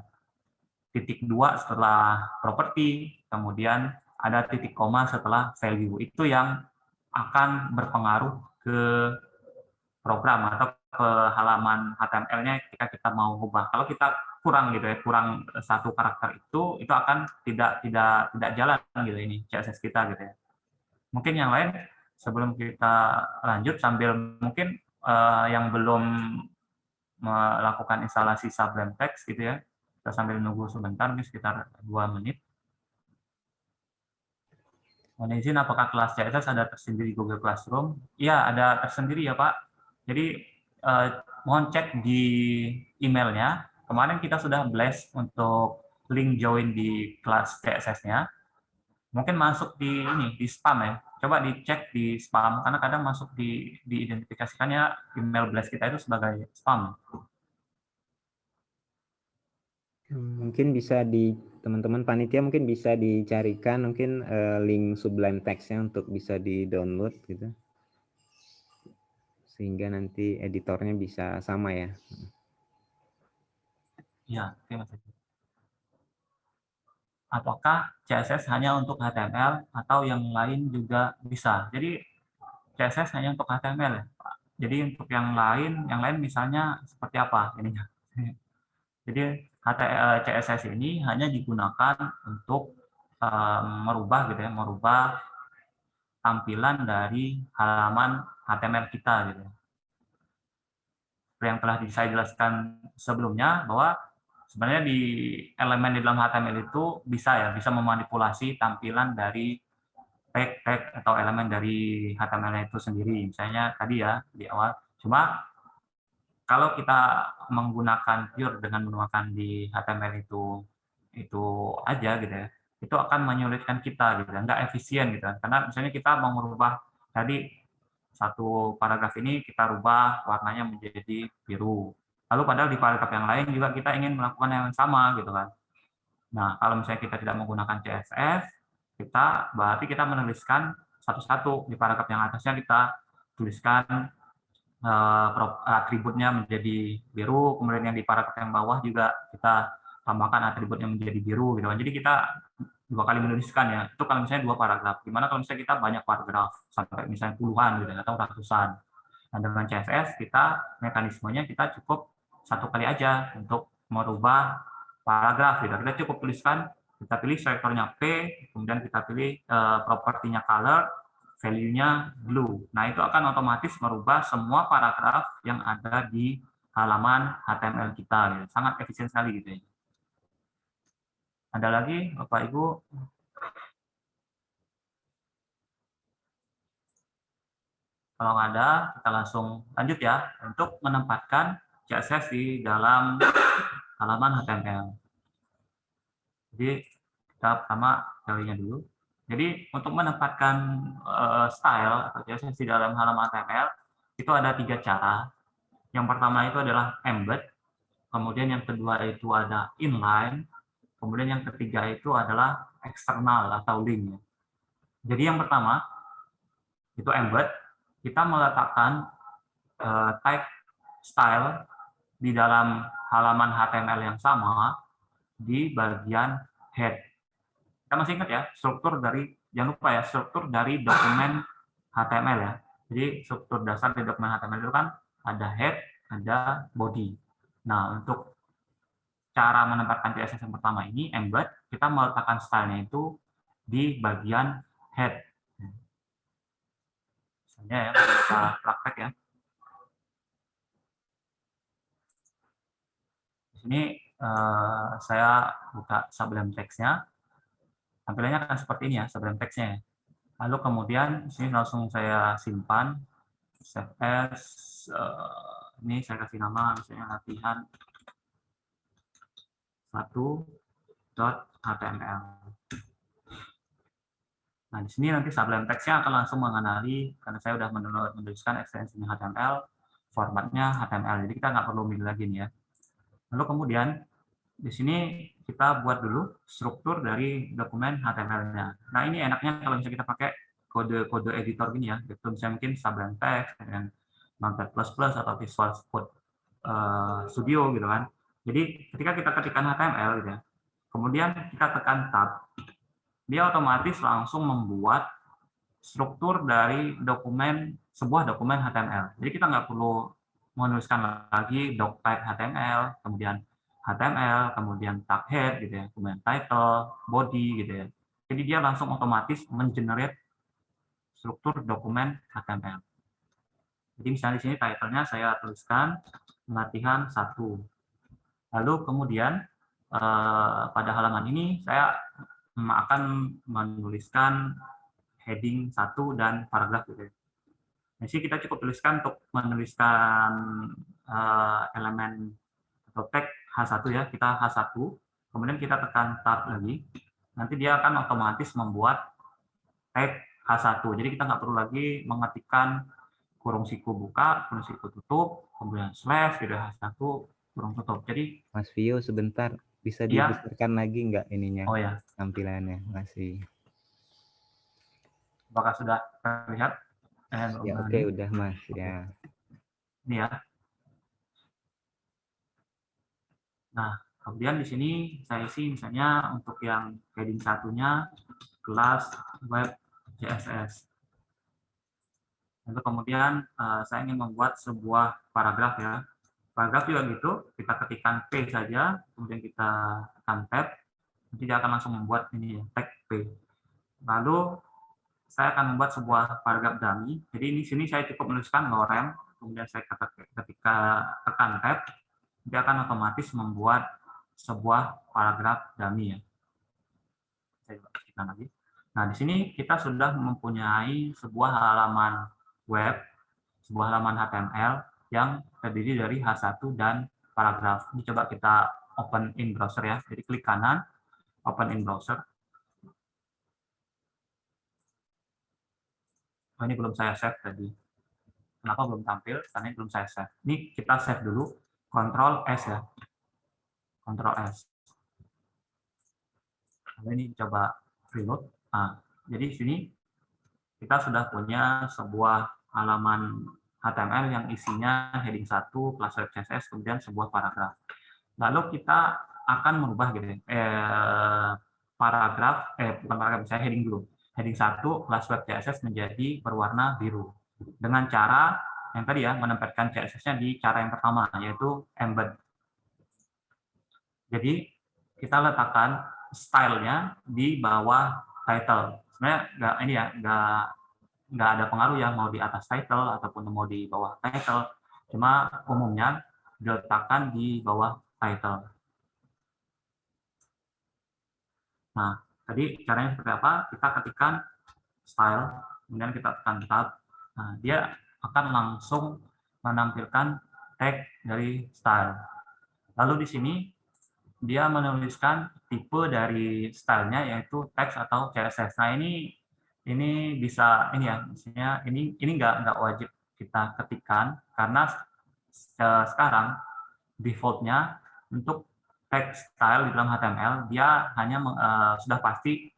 titik 2 setelah properti, kemudian ada titik koma setelah value. Itu yang akan berpengaruh ke program atau ke halaman HTML-nya ketika kita mau ubah. Kalau kita kurang gitu ya, kurang satu karakter itu akan tidak jalan gitu ini CSS kita gitu ya. Mungkin yang lain sebelum kita lanjut sambil mungkin yang belum melakukan instalasi Sublime Text gitu ya, kita sambil nunggu sebentar, mungkin sekitar 2 menit. Mohon izin, apakah kelas CSS ada tersendiri di Google Classroom? Iya, ada tersendiri ya Pak. Jadi mohon cek di emailnya. Kemarin kita sudah blast untuk link join di kelas CSS-nya. Mungkin masuk di spam ya. Coba dicek di spam, karena kadang masuk diidentifikasikannya email blast kita itu sebagai spam. Mungkin bisa teman-teman panitia mungkin bisa dicarikan mungkin link Sublime Text-nya untuk bisa di-download gitu. Sehingga nanti editornya bisa sama ya. Ya, terima kasih. Apakah CSS hanya untuk HTML atau yang lain juga bisa? Jadi CSS hanya untuk HTML ya, Pak. Jadi untuk yang lain misalnya seperti apa ininya? Jadi CSS ini hanya digunakan untuk merubah gitu ya, merubah tampilan dari halaman HTML kita gitu. Seperti yang telah saya jelaskan sebelumnya bahwa sebenarnya di elemen di dalam HTML itu bisa memanipulasi tampilan dari tag atau elemen dari HTML itu sendiri. Misalnya tadi ya di awal. Cuma kalau kita menggunakan pure dengan menggunakan di HTML itu aja gitu ya, itu akan menyulitkan kita gitu, nggak efisien gitu. Karena misalnya kita mau merubah tadi satu paragraf ini kita rubah warnanya menjadi biru. Lalu padahal di paragraf yang lain juga kita ingin melakukan yang sama gitu kan. Nah, kalau misalnya kita tidak menggunakan CSS, berarti kita menuliskan satu-satu. Di paragraf yang atasnya kita tuliskan atributnya menjadi biru, kemudian yang di paragraf yang bawah juga kita tambahkan atributnya menjadi biru gitu kan. Jadi kita dua kali menuliskan ya. Itu kalau misalnya 2 paragraf. Gimana kalau misalnya kita banyak paragraf sampai misalnya puluhan gitu atau ratusan. Nah, dengan CSS mekanismenya kita cukup satu kali aja untuk merubah paragraf gitu. Kita cukup tuliskan, kita pilih selektornya P, kemudian kita pilih propertinya color, value-nya blue. Nah, itu akan otomatis merubah semua paragraf yang ada di halaman HTML kita. Gitu. Sangat efisien sekali gitu ya. Ada lagi, Bapak Ibu? Kalau nggak ada, kita langsung lanjut ya untuk menempatkan CSS di dalam halaman HTML. Jadi kita pertama carinya dulu. Jadi untuk menempatkan style atau CSS di dalam halaman HTML itu ada 3 cara. Yang pertama itu adalah embed, kemudian yang kedua itu ada inline, kemudian yang ketiga itu adalah eksternal atau link. Jadi yang pertama itu embed, kita meletakkan tag style di dalam halaman HTML yang sama di bagian head. Kita masih ingat ya, struktur dari, jangan lupa ya, struktur dari dokumen HTML ya. Jadi struktur dasar dari dokumen HTML itu kan ada head, ada body. Nah, untuk cara menempatkan CSS yang pertama ini, embed, kita meletakkan stylenya itu di bagian head. Misalnya ya, kita praktek ya. Di sini saya buka Sublime Text-nya. Tampilannya akan seperti ini ya, Sublime Text-nya. Lalu kemudian di sini langsung saya simpan, save as, ini saya kasih nama misalnya latihan 1.html. Nah, di sini nanti Sublime Text-nya akan langsung mengenali, karena saya sudah menuliskan ekstensinya HTML, formatnya HTML, jadi kita nggak perlu milih lagi nih ya. Lalu kemudian di sini kita buat dulu struktur dari dokumen HTML-nya. Nah, ini enaknya kalau misalnya kita pakai kode-kode editor gini ya, itu misalnya mungkin Sublime Text dengan Notepad++ atau Visual Code Studio gitu kan. Jadi ketika kita ketikkan HTML gitu ya, kemudian kita tekan Tab, dia otomatis langsung membuat struktur dari sebuah dokumen HTML. Jadi kita nggak perlu menuliskan lagi doctype HTML, kemudian HTML, kemudian tag head gitu ya, kemudian title, body gitu ya. Jadi dia langsung otomatis mengenerate struktur dokumen HTML. Jadi misalnya di sini title-nya saya tuliskan latihan 1. Lalu kemudian pada halaman ini saya akan menuliskan heading 1 dan paragraf gitu. Di sini kita cukup tuliskan untuk menuliskan elemen atau tag H1 ya, kita H1, kemudian kita tekan Tab lagi, nanti dia akan otomatis membuat tag H1. Jadi kita nggak perlu lagi mengetikkan kurung siku buka, kurung siku tutup, kemudian slash, gitu H1, kurung tutup. Jadi Mas Vio sebentar, bisa ya, dibesarkan lagi nggak ininya, oh ya, tampilannya? Masih. apakah sudah terlihat? Ya oke, udah Mas. Ya. Ini ya. Nah, kemudian di sini saya isi misalnya untuk yang heading satunya kelas web CSS. Lalu kemudian saya ingin membuat sebuah paragraf ya. Paragraf juga gitu, kita ketikkan P saja, kemudian kita tekan tab, nanti dia akan langsung membuat ini ya, tag P. Lalu saya akan membuat sebuah paragraf dummy. Jadi di sini saya cukup menuliskan lorem, kemudian saya ketika tekan tab, dia akan otomatis membuat sebuah paragraf dummy ya. Saya klikkan lagi. Nah, di sini kita sudah mempunyai sebuah halaman web, sebuah halaman HTML yang terdiri dari H1 dan paragraf. Ini coba kita open in browser ya. Jadi klik kanan, open in browser. Oh, ini belum saya save tadi. Kenapa belum tampil? Karena belum saya save. Ini kita save dulu, Ctrl S ya, Ctrl S. Lalu ini coba reload. Nah, jadi sini kita sudah punya sebuah halaman HTML yang isinya heading 1, kelas web CSS, kemudian sebuah paragraf. Lalu kita akan merubah gitu ya, bukan paragraf, saya heading dulu. Heading 1, kelas web CSS menjadi berwarna biru. Dengan cara yang tadi ya, menempatkan CSS-nya di cara yang pertama, yaitu embed. Jadi kita letakkan stylenya di bawah title. Sebenarnya nggak ada pengaruh ya mau di atas title ataupun mau di bawah title. Cuma umumnya diletakkan di bawah title. Nah, tadi caranya seperti apa? Kita ketikkan style, kemudian kita tekan tab. Nah, dia akan langsung menampilkan tag dari style. Lalu di sini dia menuliskan tipe dari stylenya yaitu text atau CSS. Nah, ini bisa ini ya, misalnya ini nggak wajib kita ketikkan karena sekarang defaultnya untuk text style di dalam HTML dia hanya sudah pasti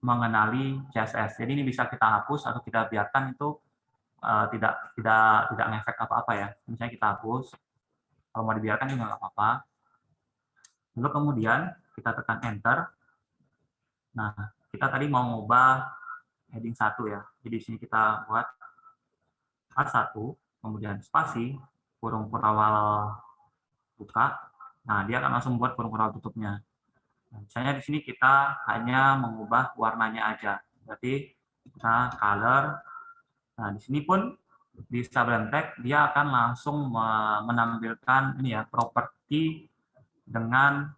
mengenali CSS. Jadi ini bisa kita hapus atau kita biarkan itu tidak ngefek apa-apa ya. Misalnya kita hapus, kalau mau dibiarkan juga nggak apa-apa. Lalu kemudian kita tekan enter. Nah, kita tadi mau ngubah heading 1 ya. Jadi di sini kita buat A1, kemudian spasi, kurung awal buka. Nah, dia akan langsung buat kurung awal tutupnya. Nah, misalnya di sini kita hanya mengubah warnanya aja. Berarti kita color. Nah, di sini pun di sublime text dia akan langsung menampilkan ini ya properti dengan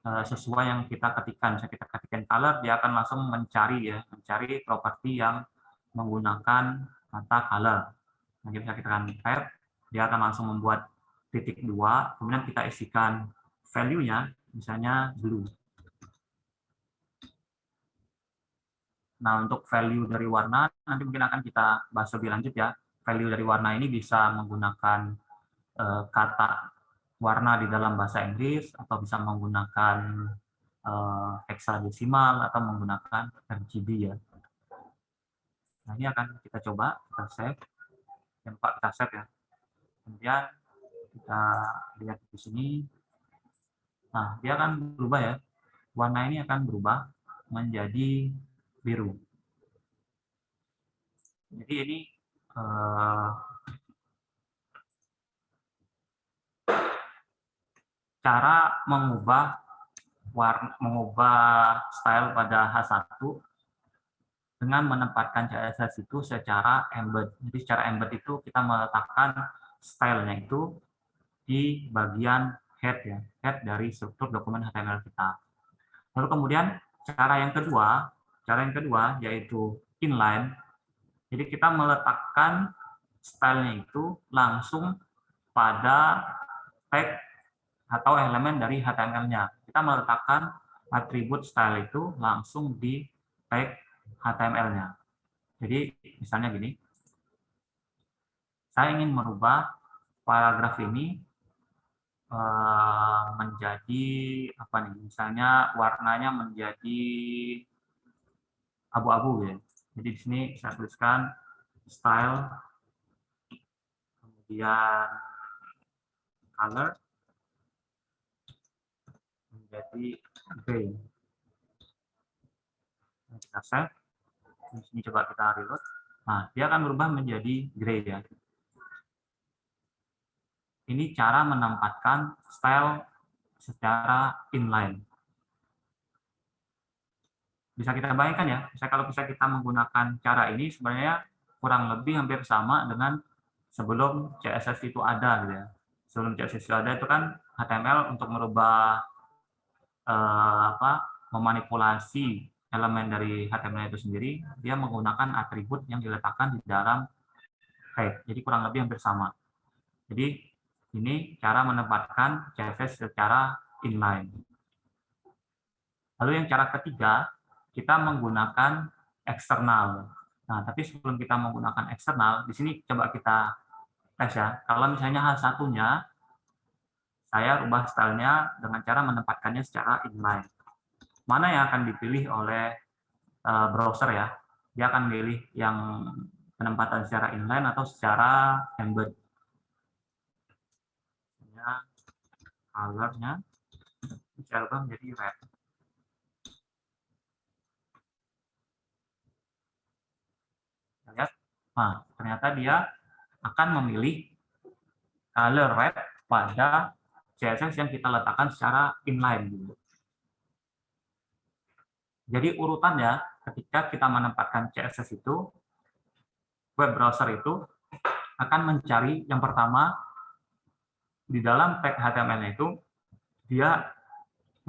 sesuai yang kita ketikkan. Misalnya kita ketikkan color, dia akan langsung mencari properti yang menggunakan kata color. Nah, bisa kita tekan tab, dia akan langsung membuat titik 2, kemudian kita isikan value-nya, misalnya blue. Nah, untuk value dari warna, nanti mungkin akan kita bahas lebih lanjut ya. Value dari warna ini bisa menggunakan kata warna di dalam bahasa Inggris, atau bisa menggunakan hexadesimal, atau menggunakan RGB ya. Nah, ini akan kita coba, kita save. Yang Pak kita save ya. Kemudian kita lihat di sini. Nah, dia akan berubah ya. Warna ini akan berubah menjadi biru. Jadi ini cara mengubah style pada H1 dengan menempatkan CSS itu secara embed. Jadi secara embed itu kita meletakkan stylenya itu di bagian head ya, head dari struktur dokumen HTML kita. Lalu kemudian cara yang kedua yaitu inline. Jadi kita meletakkan stylenya itu langsung pada tag atau elemen dari HTML-nya. Kita meletakkan atribut style itu langsung di tag HTML-nya. Jadi misalnya gini, saya ingin merubah paragraf ini menjadi apa nih? Misalnya warnanya menjadi abu-abu ya. Jadi di sini saya tuliskan style, kemudian color menjadi gray. Kita save. Di sini coba kita reload. Nah, dia akan berubah menjadi gray ya. Ini cara menempatkan style secara inline. Bisa kita bayangkan ya, kalau bisa kita menggunakan cara ini sebenarnya kurang lebih hampir sama dengan sebelum CSS itu ada gitu ya. Sebelum CSS itu ada itu kan HTML untuk merubah memanipulasi elemen dari HTML itu sendiri, dia menggunakan atribut yang diletakkan di dalam tag. Jadi kurang lebih hampir sama. Jadi ini cara menempatkan CSS secara inline. Lalu yang cara ketiga, kita menggunakan eksternal. Nah, tapi sebelum kita menggunakan eksternal, di sini coba kita tes ya. Kalau misalnya H1-nya, saya ubah stylenya dengan cara menempatkannya secara inline. Mana yang akan dipilih oleh browser ya? Dia akan pilih yang penempatan secara inline atau secara embed. Ya, color-nya saya ubah menjadi red. Lihat, nah ternyata dia akan memilih color red pada CSS yang kita letakkan secara inline. Jadi urutannya ketika kita menempatkan CSS itu, web browser itu akan mencari yang pertama di dalam tag HTML itu dia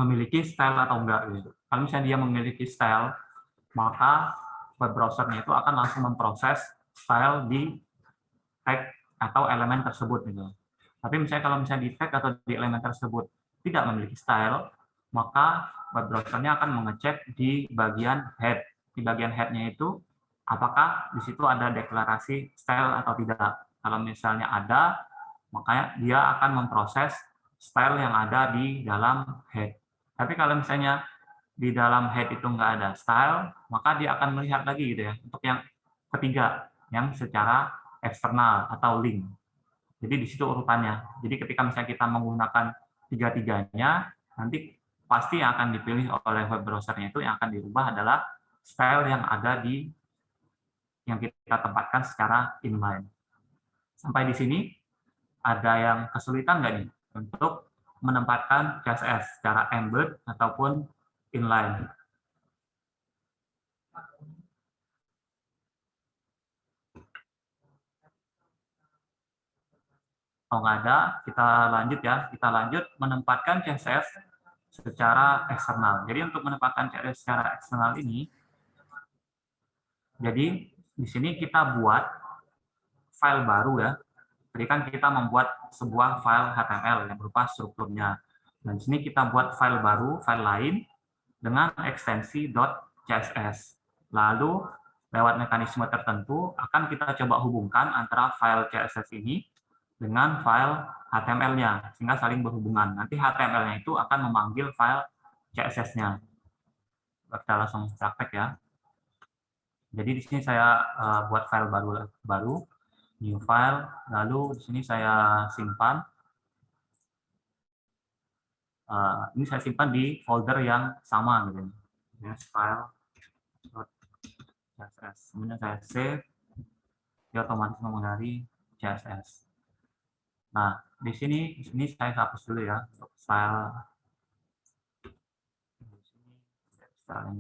memiliki style atau enggak gitu. Kalau misalnya dia memiliki style, maka web browsernya itu akan langsung memproses style di tag atau elemen tersebut gitu. Tapi misalnya kalau misalnya di tag atau di elemen tersebut tidak memiliki style, maka web browsernya akan mengecek di bagian head. Di bagian head-nya itu apakah di situ ada deklarasi style atau tidak. Kalau misalnya ada, makanya dia akan memproses style yang ada di dalam head. Tapi kalau misalnya di dalam head itu nggak ada style, maka dia akan melihat lagi gitu ya, untuk yang ketiga, yang secara eksternal atau link. Jadi di situ urutannya. Jadi ketika misalnya kita menggunakan tiga-tiganya, nanti pasti yang akan dipilih oleh web browsernya itu yang akan dirubah adalah style yang ada di yang kita tempatkan secara inline. Sampai di sini ada yang kesulitan nggak nih untuk menempatkan CSS secara embed ataupun inline? Kalau nggak ada, kita lanjut ya. Kita lanjut menempatkan CSS secara eksternal. Jadi untuk menempatkan CSS secara eksternal ini, jadi di sini kita buat file baru ya. Jadi kan kita membuat sebuah file HTML yang berupa strukturnya. Dan di sini kita buat file baru, file lain dengan ekstensi .css. Lalu lewat mekanisme tertentu akan kita coba hubungkan antara file CSS ini dengan file HTML-nya sehingga saling berhubungan. Nanti HTML-nya itu akan memanggil file CSS-nya. Kita langsung praktek ya. Jadi di sini saya buat file baru, new file, lalu di sini saya simpan. Ini saya simpan di folder yang sama gitu. File.css. Kemudian saya save, dia otomatis mempengaruhi CSS. Nah, di sini saya hapus dulu ya untuk file.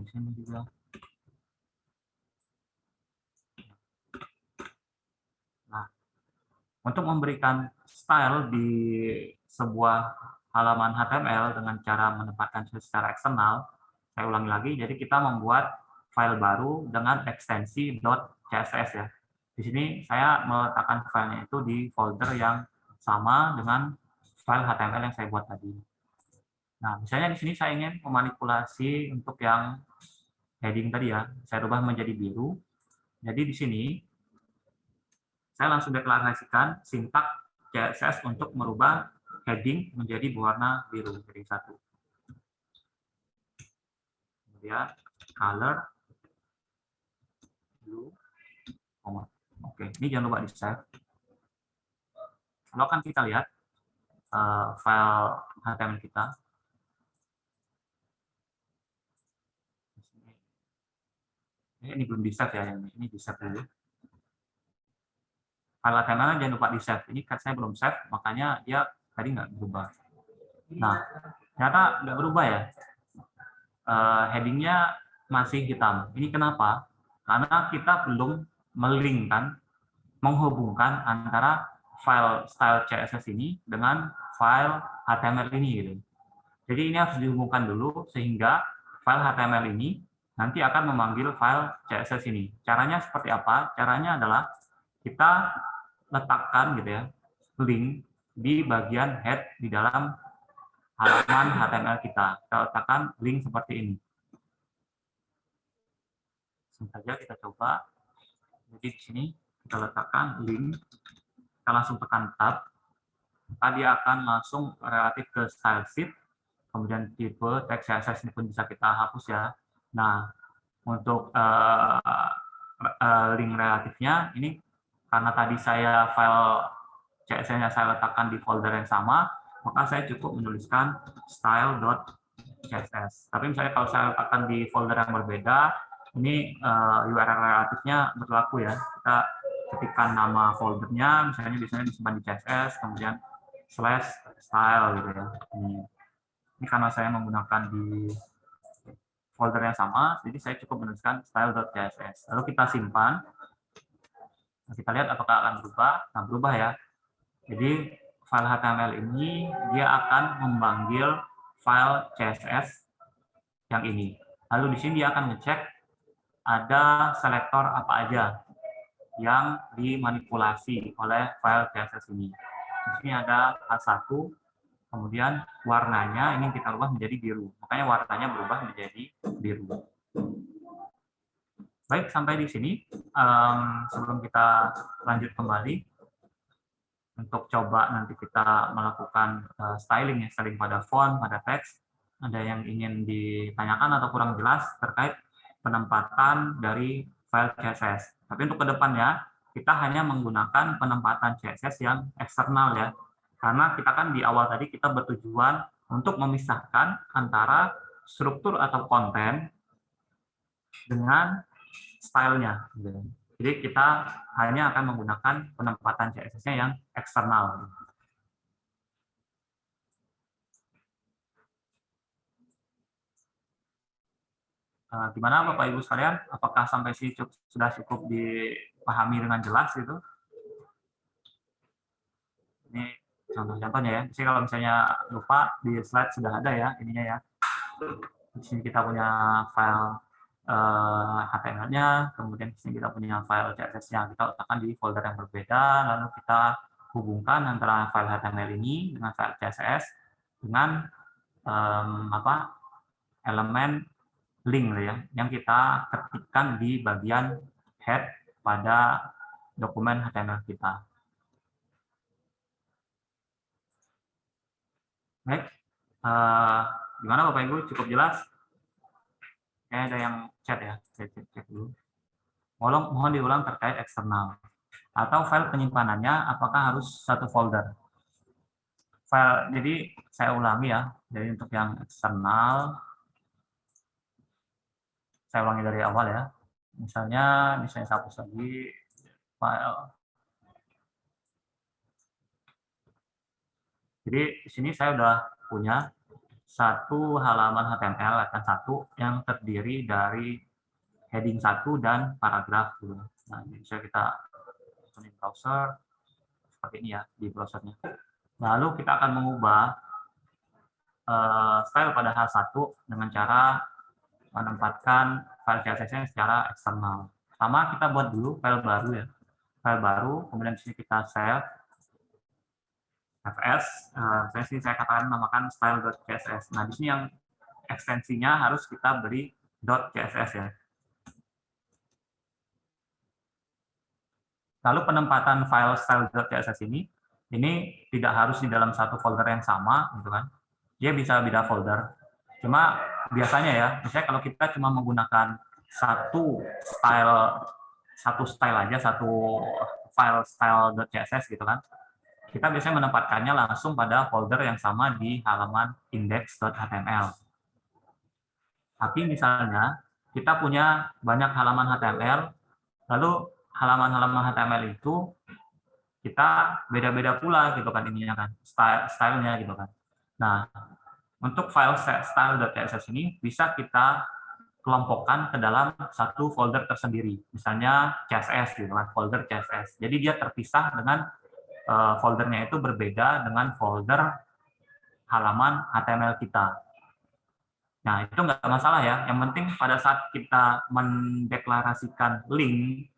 Di sini juga. Nah, untuk memberikan style di sebuah halaman HTML dengan cara menempatkan secara eksternal, saya ulangi lagi, jadi kita membuat file baru dengan ekstensi .css ya. Di sini saya meletakkan filenya itu di folder yang sama dengan file HTML yang saya buat tadi. Nah, misalnya di sini saya ingin memanipulasi untuk yang heading tadi ya, saya rubah menjadi biru. Jadi di sini saya langsung deklarasikan sintak CSS untuk merubah heading menjadi berwarna biru, jadi satu. Kemudian color blue, oke, ini jangan lupa di save. Kalau kan kita lihat file HTML kita, ini belum di save ya, ini di save dulu. File HTML jangan lupa di save. Ini kan saya belum save, makanya dia tadi nggak berubah. Nah, ternyata nggak berubah ya. Headingnya masih hitam. Ini kenapa? Karena kita belum melinkkan, menghubungkan antara file style CSS ini dengan file HTML ini gitu. Jadi ini harus dihubungkan dulu sehingga file HTML ini nanti akan memanggil file CSS ini. Caranya seperti apa? Caranya adalah kita letakkan gitu ya link di bagian head di dalam halaman HTML kita. Kita letakkan link seperti ini. Langsung saja kita coba. Jadi di sini kita letakkan link kita langsung tekan tab, maka dia akan langsung relatif ke style sheet, kemudian tipe teks CSS ini pun bisa kita hapus ya. Nah, untuk link relatifnya ini karena tadi saya file CSS-nya saya letakkan di folder yang sama, maka saya cukup menuliskan style.css. Tapi misalnya kalau saya letakkan di folder yang berbeda, ini URL relatifnya berlaku ya. Kita ketikkan nama foldernya, misalnya biasanya disimpan di CSS, kemudian /style gitu ya. Ini karena saya menggunakan di folder yang sama, jadi saya cukup menuliskan style.css. Lalu kita simpan. Kita lihat apakah akan berubah. Nah, berubah ya. Jadi file HTML ini dia akan memanggil file CSS yang ini. Lalu di sini dia akan ngecek ada selektor apa aja yang dimanipulasi oleh file CSS ini. Di sini ada H1, kemudian warnanya ini kita ubah menjadi biru. Makanya warnanya berubah menjadi biru. Baik, sampai di sini. Sebelum kita lanjut kembali, untuk coba nanti kita melakukan styling ya, styling pada font, pada teks. Ada yang ingin ditanyakan atau kurang jelas terkait penempatan dari file CSS. Tapi untuk kedepannya, kita hanya menggunakan penempatan CSS yang eksternal ya. Karena kita kan di awal tadi kita bertujuan untuk memisahkan antara struktur atau konten dengan stylenya. Jadi kita hanya akan menggunakan penempatan CSS-nya yang eksternal. Gimana Bapak Ibu sekalian? Apakah sampai sini sudah cukup dipahami dengan jelas gitu? Ini contoh-contohnya ya. Jadi kalau misalnya lupa di slide sudah ada ya ininya ya. Di sini kita punya file HTML-nya, kemudian di sini kita punya file CSS-nya. Kita letakkan di folder yang berbeda, lalu kita hubungkan antara file HTML ini dengan file CSS dengan elemen link ya, yang kita ketikkan di bagian head pada dokumen HTML kita. Baik, gimana Bapak Ibu? Cukup jelas? Kayaknya ada yang chat ya, saya cek dulu. Mohon diulang terkait eksternal. Atau file penyimpanannya apakah harus satu folder? Jadi saya ulangi ya. Jadi untuk yang eksternal, saya ulangi dari awal ya. Misalnya saya hapus lagi file. Jadi di sini saya sudah punya satu halaman HTML akan satu yang terdiri dari heading 1 dan paragraf. Nah, bisa kita di browser seperti ini ya di browsernya. Lalu kita akan mengubah style pada H1 dengan cara menempatkan file CSS-nya secara eksternal. Pertama kita buat dulu file baru ya. File baru, kemudian di sini kita save fs, saya sini saya katakan namakan style.css. Nah, di sini yang ekstensinya harus kita beri .css ya. Lalu penempatan file style.css ini tidak harus di dalam satu folder yang sama, gitu kan? Dia bisa beda folder. Cuma biasanya ya, misalnya kalau kita cuma menggunakan satu style aja, satu file style.css gitu kan, kita biasanya menempatkannya langsung pada folder yang sama di halaman index.html. Tapi misalnya kita punya banyak halaman HTML, lalu halaman-halaman HTML itu kita beda-beda pula gitu kan ininya kan, stylenya gitu kan. Nah, untuk file style.css ini bisa kita kelompokkan ke dalam satu folder tersendiri, misalnya CSS gitu kan, folder CSS. Jadi dia terpisah dengan foldernya itu berbeda dengan folder halaman HTML kita. Nah, itu nggak masalah ya. Yang penting pada saat kita mendeklarasikan link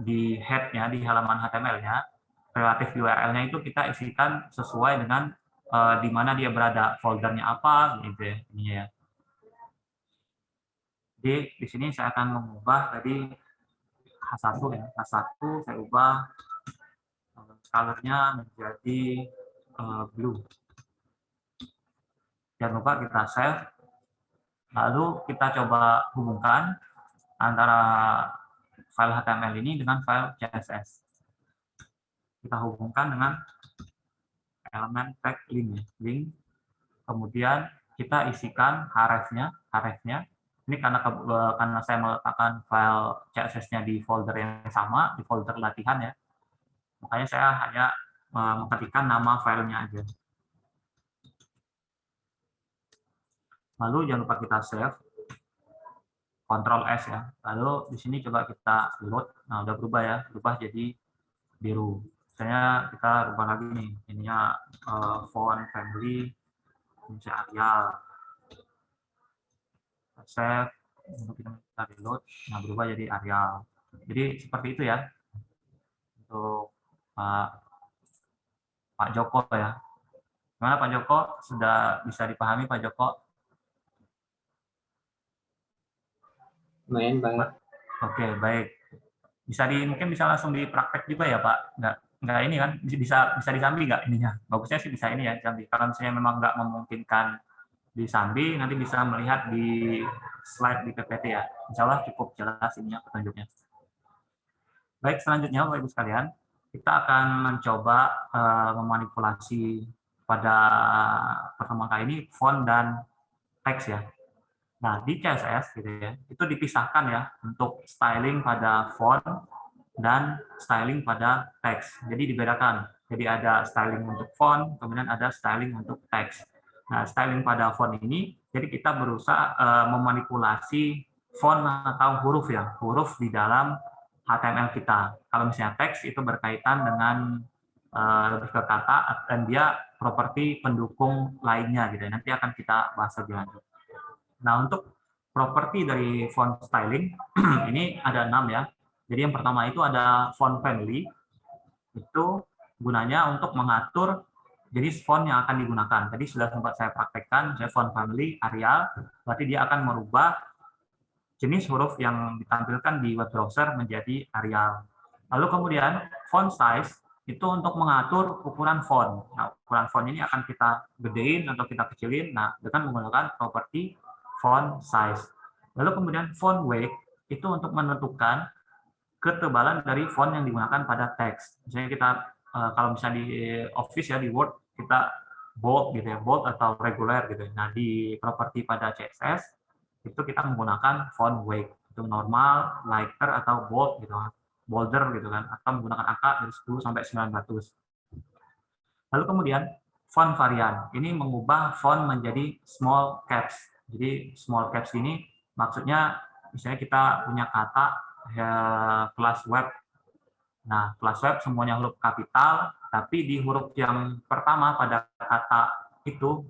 di head-nya, di halaman HTML-nya, relatif URL-nya itu kita isikan sesuai dengan di mana dia berada, foldernya apa, gitu ya. Ini ya. Jadi, di sini saya akan mengubah tadi H1 ya. H1 saya ubah color-nya menjadi blue. Jangan lupa kita save. Lalu kita coba hubungkan antara file HTML ini dengan file CSS. Kita hubungkan dengan elemen tag link. Kemudian kita isikan hrefnya. Ini karena saya meletakkan file CSS-nya di folder yang sama, di folder latihan ya. Makanya saya hanya mengetikkan nama filenya aja. Lalu jangan lupa kita save, Ctrl S ya. Lalu di sini coba kita load. Nah, udah berubah ya, berubah jadi biru. Misalnya kita rubah lagi nih, ininya font family, misalnya Arial. Save, kita reload, nah berubah jadi Arial. Jadi seperti itu ya untuk Pak Joko ya. Gimana Pak Joko? Sudah bisa dipahami Pak Joko? Lumayan banget. Oke, baik. Mungkin bisa langsung dipraktek juga ya Pak? Nggak ini kan, bisa disambi nggak ininya? Bagusnya sih bisa ini ya, sambi. Kalau misalnya memang nggak memungkinkan disambi, nanti bisa melihat di slide di PPT ya. Insya Allah cukup jelas ininya petunjuknya. Baik, selanjutnya Bapak Ibu sekalian, kita akan mencoba memanipulasi pada pertemuan kali ini font dan teks ya. Nah, di CSS gitu ya, itu dipisahkan ya untuk styling pada font dan styling pada teks. Jadi dibedakan. Jadi ada styling untuk font, kemudian ada styling untuk teks. Nah, styling pada font ini, jadi kita berusaha memanipulasi font atau huruf ya, huruf di dalam HTML kita. Kalau misalnya teks itu berkaitan dengan lebih ke kata dan dia properti pendukung lainnya gitu. Nanti akan kita bahas lebih lanjut. Nah, untuk properti dari font styling ini ada 6 ya. Jadi yang pertama itu ada font family. Itu gunanya untuk mengatur jenis font yang akan digunakan. Tadi sudah sempat saya praktekkan, saya font family Arial, berarti dia akan merubah jenis huruf yang ditampilkan di web browser menjadi Arial. Lalu kemudian font size itu untuk mengatur ukuran font. Nah, ukuran font ini akan kita gedein atau kita kecilin, nah dengan menggunakan properti font size. Lalu kemudian font weight itu untuk menentukan ketebalan dari font yang digunakan pada teks. Misalnya kita kalau misalnya di Office ya, di Word kita bold gitu ya, bold atau regular gitu. Nah, di properti pada CSS itu kita menggunakan font weight, itu normal, lighter atau bold gitu kan. Bolder gitu kan, atau menggunakan angka dari 10 sampai 900. Lalu kemudian font varian. Ini mengubah font menjadi small caps. Jadi small caps ini maksudnya misalnya kita punya kata ya, kelas web. Nah, kelas web semuanya huruf kapital, tapi di huruf yang pertama pada kata itu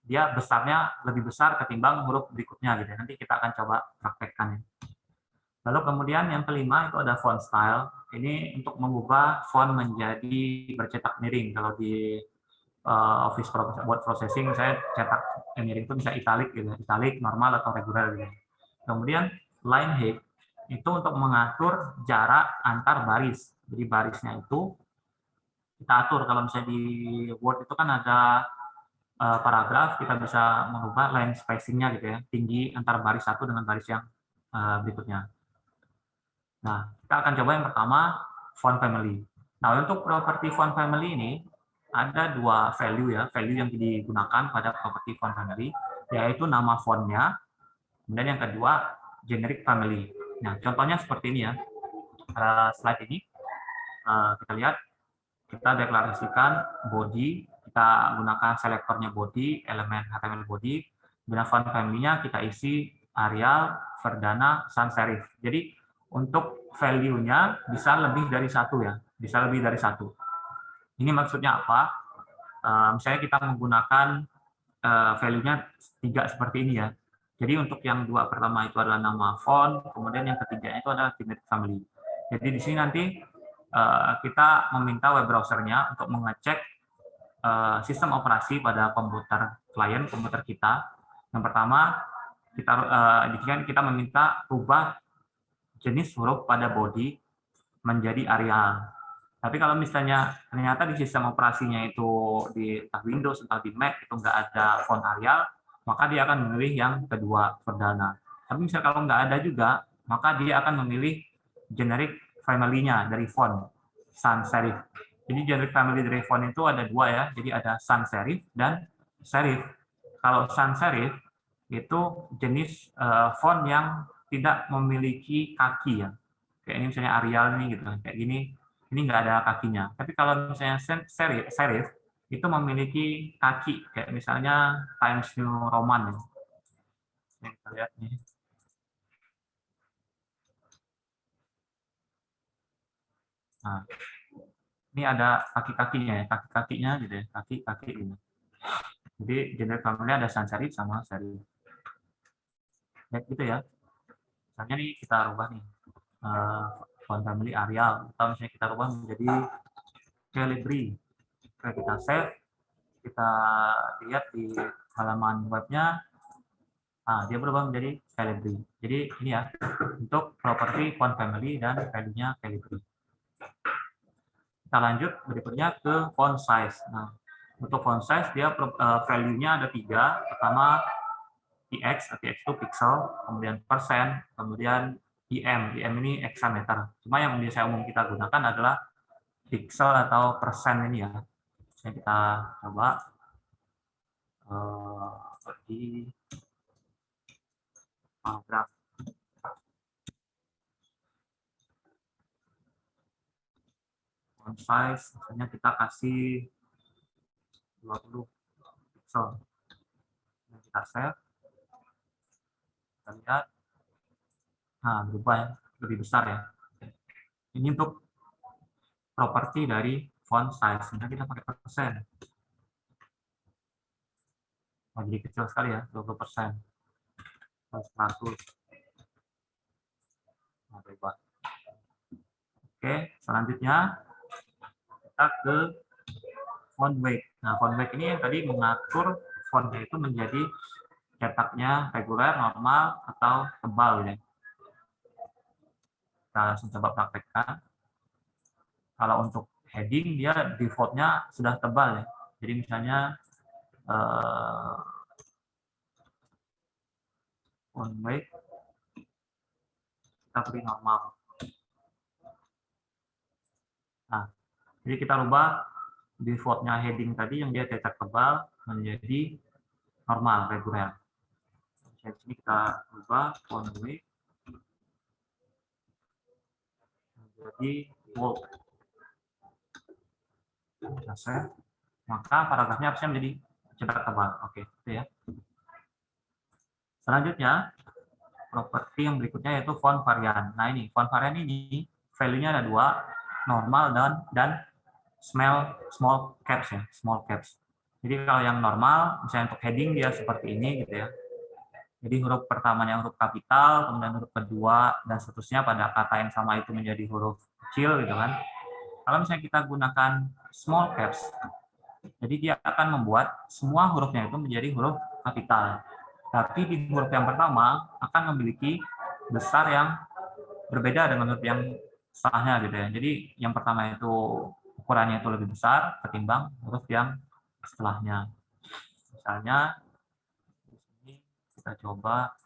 dia besarnya lebih besar ketimbang huruf berikutnya gitu. Nanti kita akan coba praktekkan ya. Lalu kemudian yang kelima itu ada font style. Ini untuk mengubah font menjadi bercetak miring. Kalau di Office Word Processing saya cetak miring itu bisa italic gitu, italic, normal atau regular gitu. Kemudian line height itu untuk mengatur jarak antar baris. Jadi barisnya itu kita atur. Kalau misalnya di Word itu kan ada paragraf, kita bisa mengubah line spacing-nya gitu ya, tinggi antar baris satu dengan baris yang berikutnya. Nah, kita akan coba yang pertama, font family. Nah, untuk properti font family ini, ada dua value ya, value yang digunakan pada properti font family, yaitu nama fontnya, kemudian yang kedua, generic family. Nah, contohnya seperti ini ya. Slide ini, kita lihat, kita deklarasikan body, kita gunakan selektornya body, elemen HTML body, kemudian font family-nya kita isi Arial, Verdana, sans serif. Jadi, untuk value-nya bisa lebih dari satu ya, bisa lebih dari satu. Ini maksudnya apa? Misalnya kita menggunakan value-nya 3 seperti ini ya. Jadi untuk yang 2 pertama itu adalah nama font, kemudian yang ketiga itu adalah generic family. Jadi di sini nanti kita meminta web browser-nya untuk mengecek sistem operasi pada komputer klien, komputer kita. Yang pertama kita meminta ubah jenis huruf pada body menjadi Arial. Tapi kalau misalnya ternyata di sistem operasinya itu di entah Windows, entah di Mac itu nggak ada font Arial, maka dia akan memilih yang kedua, Verdana. Tapi misalnya kalau nggak ada juga, maka dia akan memilih generic family-nya dari font, sans serif. Jadi generic family dari font itu ada dua ya, jadi ada sans serif dan serif. Kalau sans serif itu jenis font yang tidak memiliki kaki ya. Kayak ini misalnya Arial nih gitu, kayak gini, ini nggak ada kakinya. Tapi kalau misalnya serif itu memiliki kaki, kayak misalnya Times New Roman. Yang kita lihat nih. Nah, ini ada kaki-kakinya ya, kaki-kakinya gitu ya, kaki-kaki ini. Jadi genre family ada sans serif sama serif. Ya gitu ya. Misalnya nih kita rubah nih font family Arial, atau misalnya kita rubah menjadi Calibri. Oke, kita save, kita lihat di halaman webnya. Nah, dia berubah menjadi Calibri. Jadi ini ya, untuk properti font family dan value-nya Calibri. Kita lanjut berikutnya ke font size. Nah, untuk font size dia value-nya ada 3. Pertama px, px itu pixel, kemudian persen, kemudian im. Im ini hexameter. Cuma yang biasa umum kita gunakan adalah pixel atau persen ini ya. Jadi kita coba di paragraf. Font size, misalnya kita kasih 20 pixel. Dan kita save. Kita lihat. Nah, berubah ya, lebih besar ya. Ini untuk properti dari font size. Misalnya kita pakai persen. Oh, jadi kecil sekali ya, 20%. 100. Nah, berubah. Oke, selanjutnya kita ke font weight. Nah, font weight ini yang tadi mengatur fontnya itu menjadi cetaknya reguler, normal, atau tebal ya. Kita langsung coba praktekkan. Kalau untuk heading dia defaultnya sudah tebal ya. Jadi misalnya font weight kita beri normal. Nah, jadi kita rubah defaultnya heading tadi yang dia cetak tebal menjadi normal, reguler. Di sini kita rubah font weight menjadi bold. Selesai. Maka paragrafnya harusnya menjadi cetak tebal. Oke, itu ya. Selanjutnya, properti yang berikutnya yaitu font varian. Nah ini, font varian ini value-nya ada 2, normal dan small caps ya, small caps. Jadi kalau yang normal, misalnya untuk heading dia seperti ini gitu ya. Jadi huruf pertamanya huruf kapital, kemudian huruf kedua, dan seterusnya pada kata yang sama itu menjadi huruf kecil gitu kan. Kalau misalnya kita gunakan small caps, jadi dia akan membuat semua hurufnya itu menjadi huruf kapital. Tapi di huruf yang pertama akan memiliki besar yang berbeda dengan huruf yang setelahnya gitu ya. Jadi yang pertama itu ukurannya itu lebih besar ketimbang huruf yang setelahnya. Misalnya di sini kita coba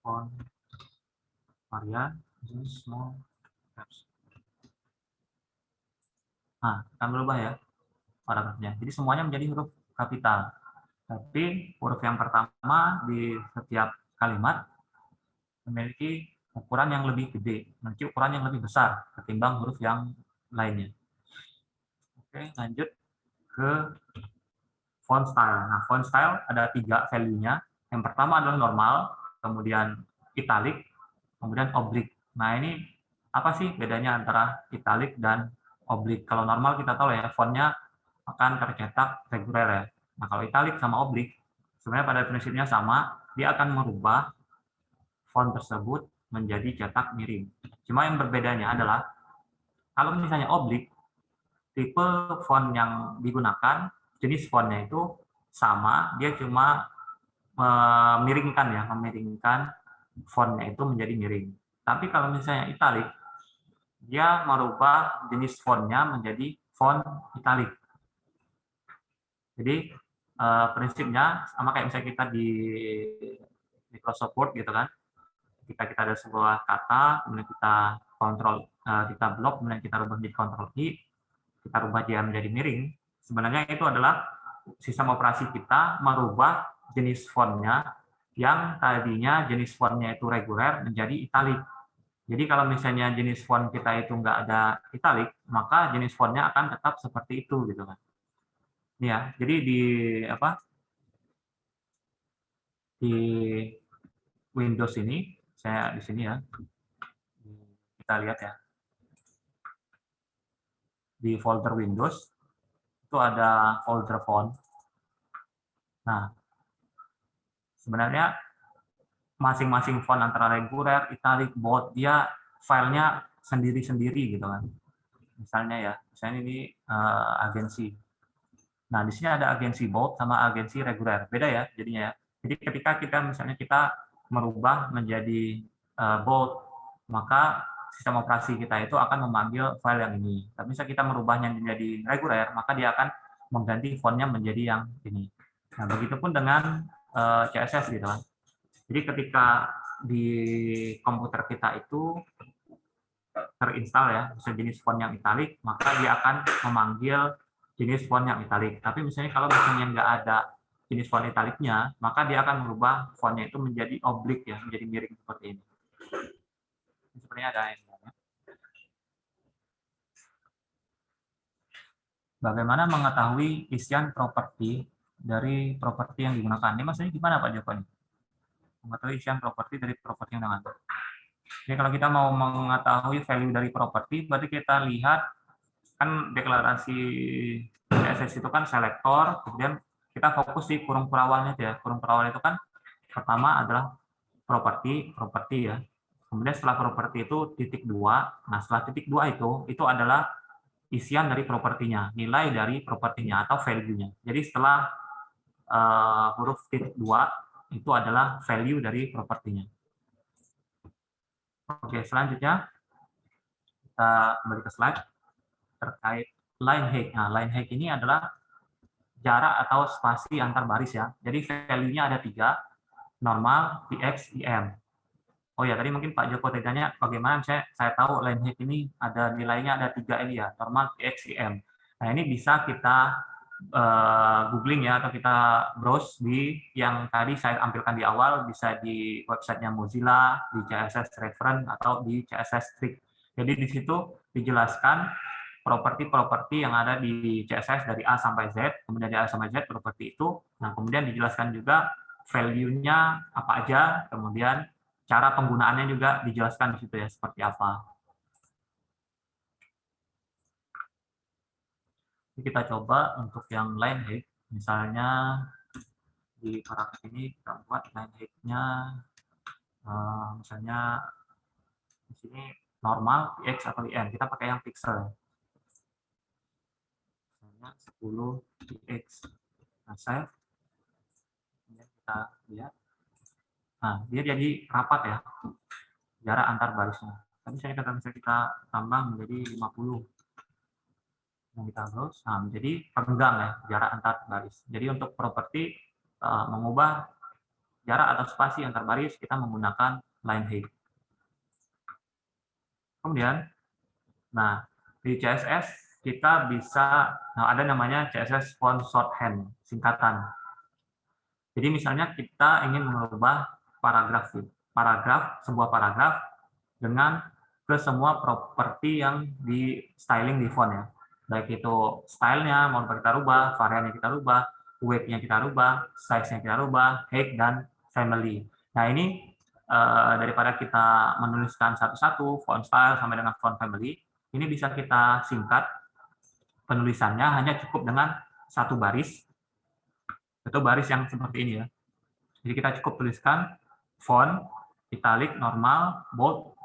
font varian small caps. Nah, akan berubah ya paragrafnya. Jadi semuanya menjadi huruf kapital. Tapi huruf yang pertama di setiap kalimat memiliki ukuran yang lebih gede, memiliki ukuran yang lebih besar ketimbang huruf yang lainnya. Oke, lanjut ke font style. Nah, font style ada 3 value-nya. Yang pertama adalah normal, kemudian italic, kemudian oblique. Nah, ini apa sih bedanya antara italic dan oblique? Kalau normal kita tahu ya, fontnya akan tercetak reguler ya. Nah, kalau italic sama oblique, sebenarnya pada prinsipnya sama, dia akan merubah font tersebut menjadi cetak miring. Cuma yang berbedanya adalah, kalau misalnya oblique, tipe font yang digunakan, jenis fontnya itu sama, dia cuma memiringkan fontnya itu menjadi miring. Tapi kalau misalnya italic, dia merubah jenis fontnya menjadi font italic. Jadi prinsipnya sama kayak misalnya kita di Microsoft Word gitu kan. Ketika kita ada sebuah kata, kemudian kita kita blok, kemudian kita rubah menjadi Ctrl-I, kita rubah dia menjadi miring. Sebenarnya itu adalah sistem operasi kita merubah jenis fontnya yang tadinya jenis fontnya itu reguler menjadi italic. Jadi kalau misalnya jenis font kita itu nggak ada italic, maka jenis fontnya akan tetap seperti itu gitu kan. Ya, jadi di Windows ini, saya di sini ya, kita lihat ya, di folder Windows itu ada folder font. Nah, sebenarnya masing-masing font antara reguler, italic, bold, dia filenya sendiri-sendiri gitu kan. Misalnya ini agensi. Nah, di sini ada agensi bold sama agensi reguler. Beda ya jadinya ya. Jadi ketika misalnya kita merubah menjadi bold, maka sistem operasi kita itu akan memanggil file yang ini. Tapi misalnya kita merubahnya menjadi reguler, maka dia akan mengganti fontnya menjadi yang ini. Nah, begitupun dengan CSS gitu kan. Jadi ketika di komputer kita itu terinstall ya sejenis font yang italic, maka dia akan memanggil jenis font yang italic. Tapi misalnya kalau misalnya nggak ada jenis font italicnya, maka dia akan merubah fontnya itu menjadi oblik ya, menjadi miring seperti ini. Sepertinya ada yang bagaimana mengetahui isian properti dari properti yang digunakan? Ini maksudnya gimana Pak Joko? Mengetahui isian properti dari properti yang digunakan. Jadi kalau kita mau mengetahui value dari properti, berarti kita lihat kan deklarasi CSS itu kan selektor, kemudian kita fokus di kurung perawalnya ya. Kurung perawal itu kan pertama adalah properti ya. Kemudian setelah properti itu titik 2. Nah, setelah titik 2 itu adalah isian dari propertinya, nilai dari propertinya atau value-nya. Jadi setelah huruf titik 2 itu adalah value dari propertinya. Oke, selanjutnya kita kembali ke slide terkait line height. Nah, line height ini adalah jarak atau spasi antar baris ya. Jadi value-nya ada 3, normal, px, im. Oh ya, tadi mungkin Pak Joko tanya bagaimana saya tahu line height ini ada nilainya ada 3 ini ya, normal, px, im. Nah, ini bisa kita googling ya, atau kita browse di yang tadi saya tampilkan di awal, bisa di websitenya Mozilla, di CSS Reference, atau di CSS Trick. Jadi di situ dijelaskan properti-properti yang ada di CSS dari A sampai Z, kemudian dari A sampai Z properti itu, nah kemudian dijelaskan juga value-nya apa aja, kemudian cara penggunaannya juga dijelaskan di situ ya, seperti apa. Kita coba untuk yang line height, misalnya di paragraf ini kita buat line height-nya, misalnya di sini normal, px atau im, kita pakai yang pixel. Misalnya 10 px. Nah, save. Kemudian kita lihat. Nah, dia jadi rapat ya, jarak antar barisnya. Tapi saya kata misalnya kita tambah menjadi 50. Yang kita browse, nah menjadi renggang ya, jarak antar baris. Jadi untuk properti mengubah jarak atau spasi antar baris, kita menggunakan line height. Kemudian, nah di CSS kita bisa, ada namanya CSS font shorthand, singkatan. Jadi misalnya kita ingin mengubah sebuah paragraf dengan ke semua properti yang di styling di font ya. Baik itu stylenya mau kita rubah, variannya kita rubah, weight-nya kita rubah, size-nya kita rubah, height, dan family. Nah ini daripada kita menuliskan satu-satu font style sampai dengan font family, ini bisa kita singkat penulisannya hanya cukup dengan satu baris, atau baris yang seperti ini ya. Jadi kita cukup tuliskan font, italic, normal, bold,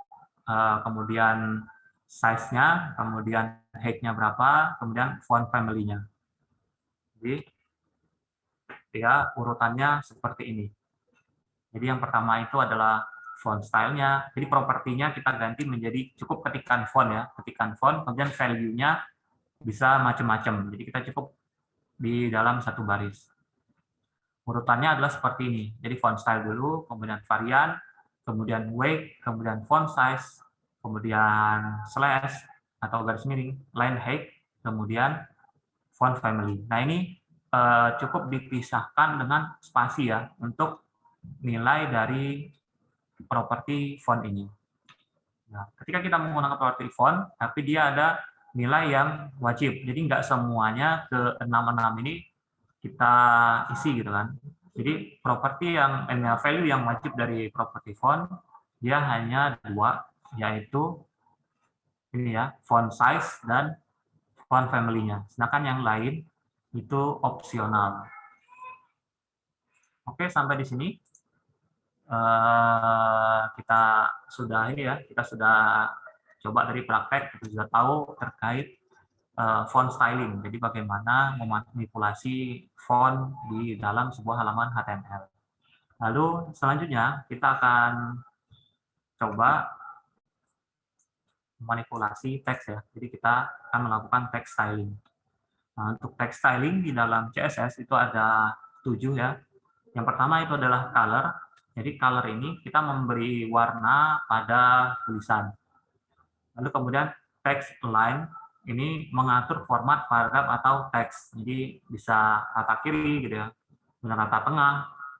kemudian size-nya, kemudian height-nya berapa, kemudian font family-nya. Jadi ya urutannya seperti ini. Jadi yang pertama itu adalah font style-nya. Jadi propertinya kita ganti menjadi cukup ketikan font ya, ketikan font, kemudian value-nya bisa macam-macam. Jadi kita cukup di dalam satu baris. Urutannya adalah seperti ini. Jadi font style dulu, kemudian varian, kemudian weight, kemudian font size, kemudian slash atau garis miring, line height, kemudian font family. Nah ini cukup dipisahkan dengan spasi ya untuk nilai dari properti font ini. Nah, ketika kita menggunakan properti font, tapi dia ada nilai yang wajib. Jadi nggak semuanya ke 66 ini kita isi gitu kan. Jadi properti yang value yang wajib dari properti font dia hanya 2, yaitu ini ya, font size dan font family-nya. Sedangkan yang lain itu opsional. Oke, sampai di sini kita sudah ini ya, kita sudah coba dari praktek, kita sudah tahu terkait font styling. Jadi bagaimana memanipulasi font di dalam sebuah halaman HTML. Lalu selanjutnya kita akan coba manipulasi teks ya. Jadi kita akan melakukan text styling. Nah, untuk text styling di dalam CSS itu ada 7 ya. Yang pertama itu adalah color. Jadi color ini kita memberi warna pada tulisan. Lalu kemudian text align ini mengatur format paragraf atau teks. Jadi bisa rata kiri gitu ya, kemudian rata tengah,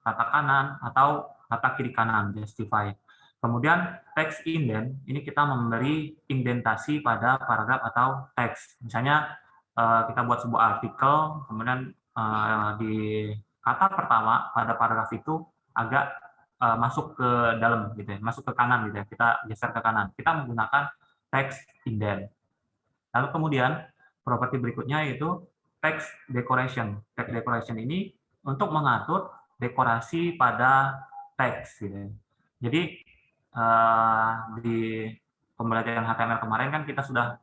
rata kanan, atau rata kiri kanan, justify. Kemudian text indent ini kita memberi indentasi pada paragraf atau teks. Misalnya kita buat sebuah artikel, kemudian di kata pertama pada paragraf itu agak masuk ke dalam gitu ya, masuk ke kanan gitu ya, kita geser ke kanan. Kita menggunakan text indent. Lalu kemudian properti berikutnya yaitu text decoration. Text decoration ini untuk mengatur dekorasi pada teks gitu. Jadi di pembelajaran HTML kemarin kan kita sudah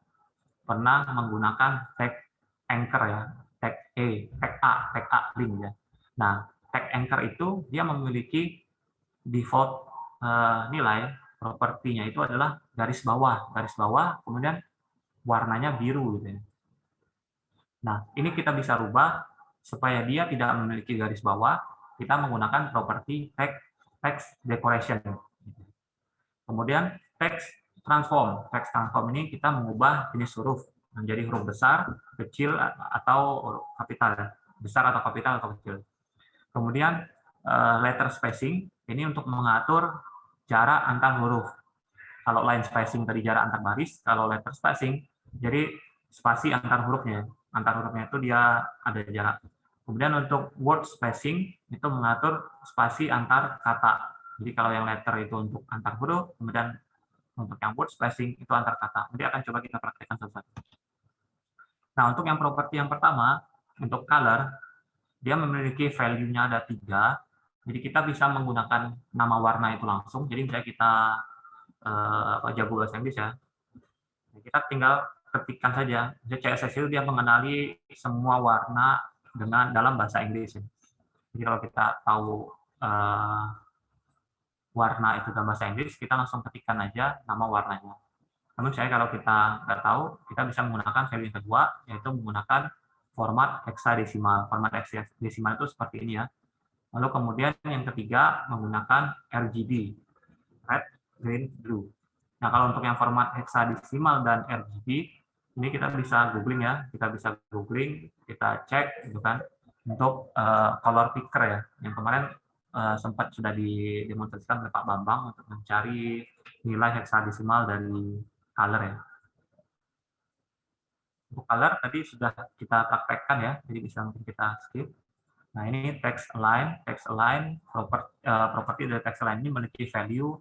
pernah menggunakan tag anchor ya, tag A link ya. Nah, tag anchor itu dia memiliki default nilai propertinya itu adalah garis bawah, kemudian warnanya biru gitu ya. Nah, ini kita bisa rubah supaya dia tidak memiliki garis bawah, kita menggunakan properti text decoration. Kemudian text transform. Text transform ini kita mengubah jenis huruf menjadi huruf besar, kecil atau kapital, besar atau kapital atau kecil. Kemudian letter spacing ini untuk mengatur jarak antar huruf. Kalau line spacing tadi jarak antar baris, kalau letter spacing jadi spasi antar hurufnya. Antar hurufnya itu dia ada jarak. Kemudian untuk word spacing itu mengatur spasi antar kata. Jadi kalau yang letter itu untuk antar huruf, kemudian untuk yang word spacing itu antar kata. Nanti akan coba kita praktekkan satu-satu. Nah, untuk yang properti yang pertama, untuk color, dia memiliki value-nya ada 3. Jadi kita bisa menggunakan nama warna itu langsung. Jadi misalnya kita jago bahasa Inggris ya, kita tinggal ketikkan saja. Jadi CSS itu dia mengenali semua warna dengan dalam bahasa Inggris. Jadi kalau kita tahu warna itu dalam bahasa Inggris, kita langsung ketikkan aja nama warnanya. Namun saya kalau kita nggak tahu, kita bisa menggunakan value yang kedua, yaitu menggunakan format hexadesimal. Format hexadesimal itu seperti ini ya. Lalu kemudian yang ketiga menggunakan RGB, red, green, blue. Nah kalau untuk yang format hexadesimal dan RGB, ini kita bisa googling ya, kita cek gitu kan, untuk color picker ya. Yang kemarin sempat sudah didemonstrasikan oleh Pak Bambang untuk mencari nilai hexadesimal dari color ya. Untuk color tadi sudah kita praktekkan ya, jadi bisa mungkin kita skip. Nah ini text align properti dari text align ini memiliki value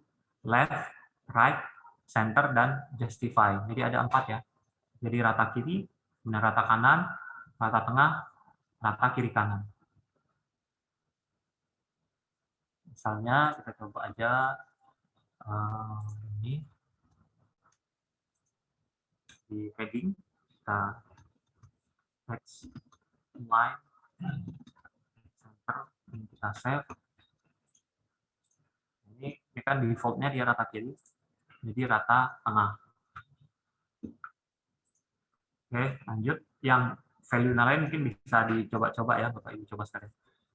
left, right, center, dan justify. Jadi ada 4 ya. Jadi rata kiri, kemudian rata kanan, rata tengah, rata kiri kanan. Misalnya kita coba aja ini di padding, kita text align, center, ini kita save. Ini Ini kan default-nya dia rata kiri, jadi rata tengah. Oke, lanjut. Yang value lain mungkin bisa dicoba-coba ya, Bapak Ibu coba sekalian.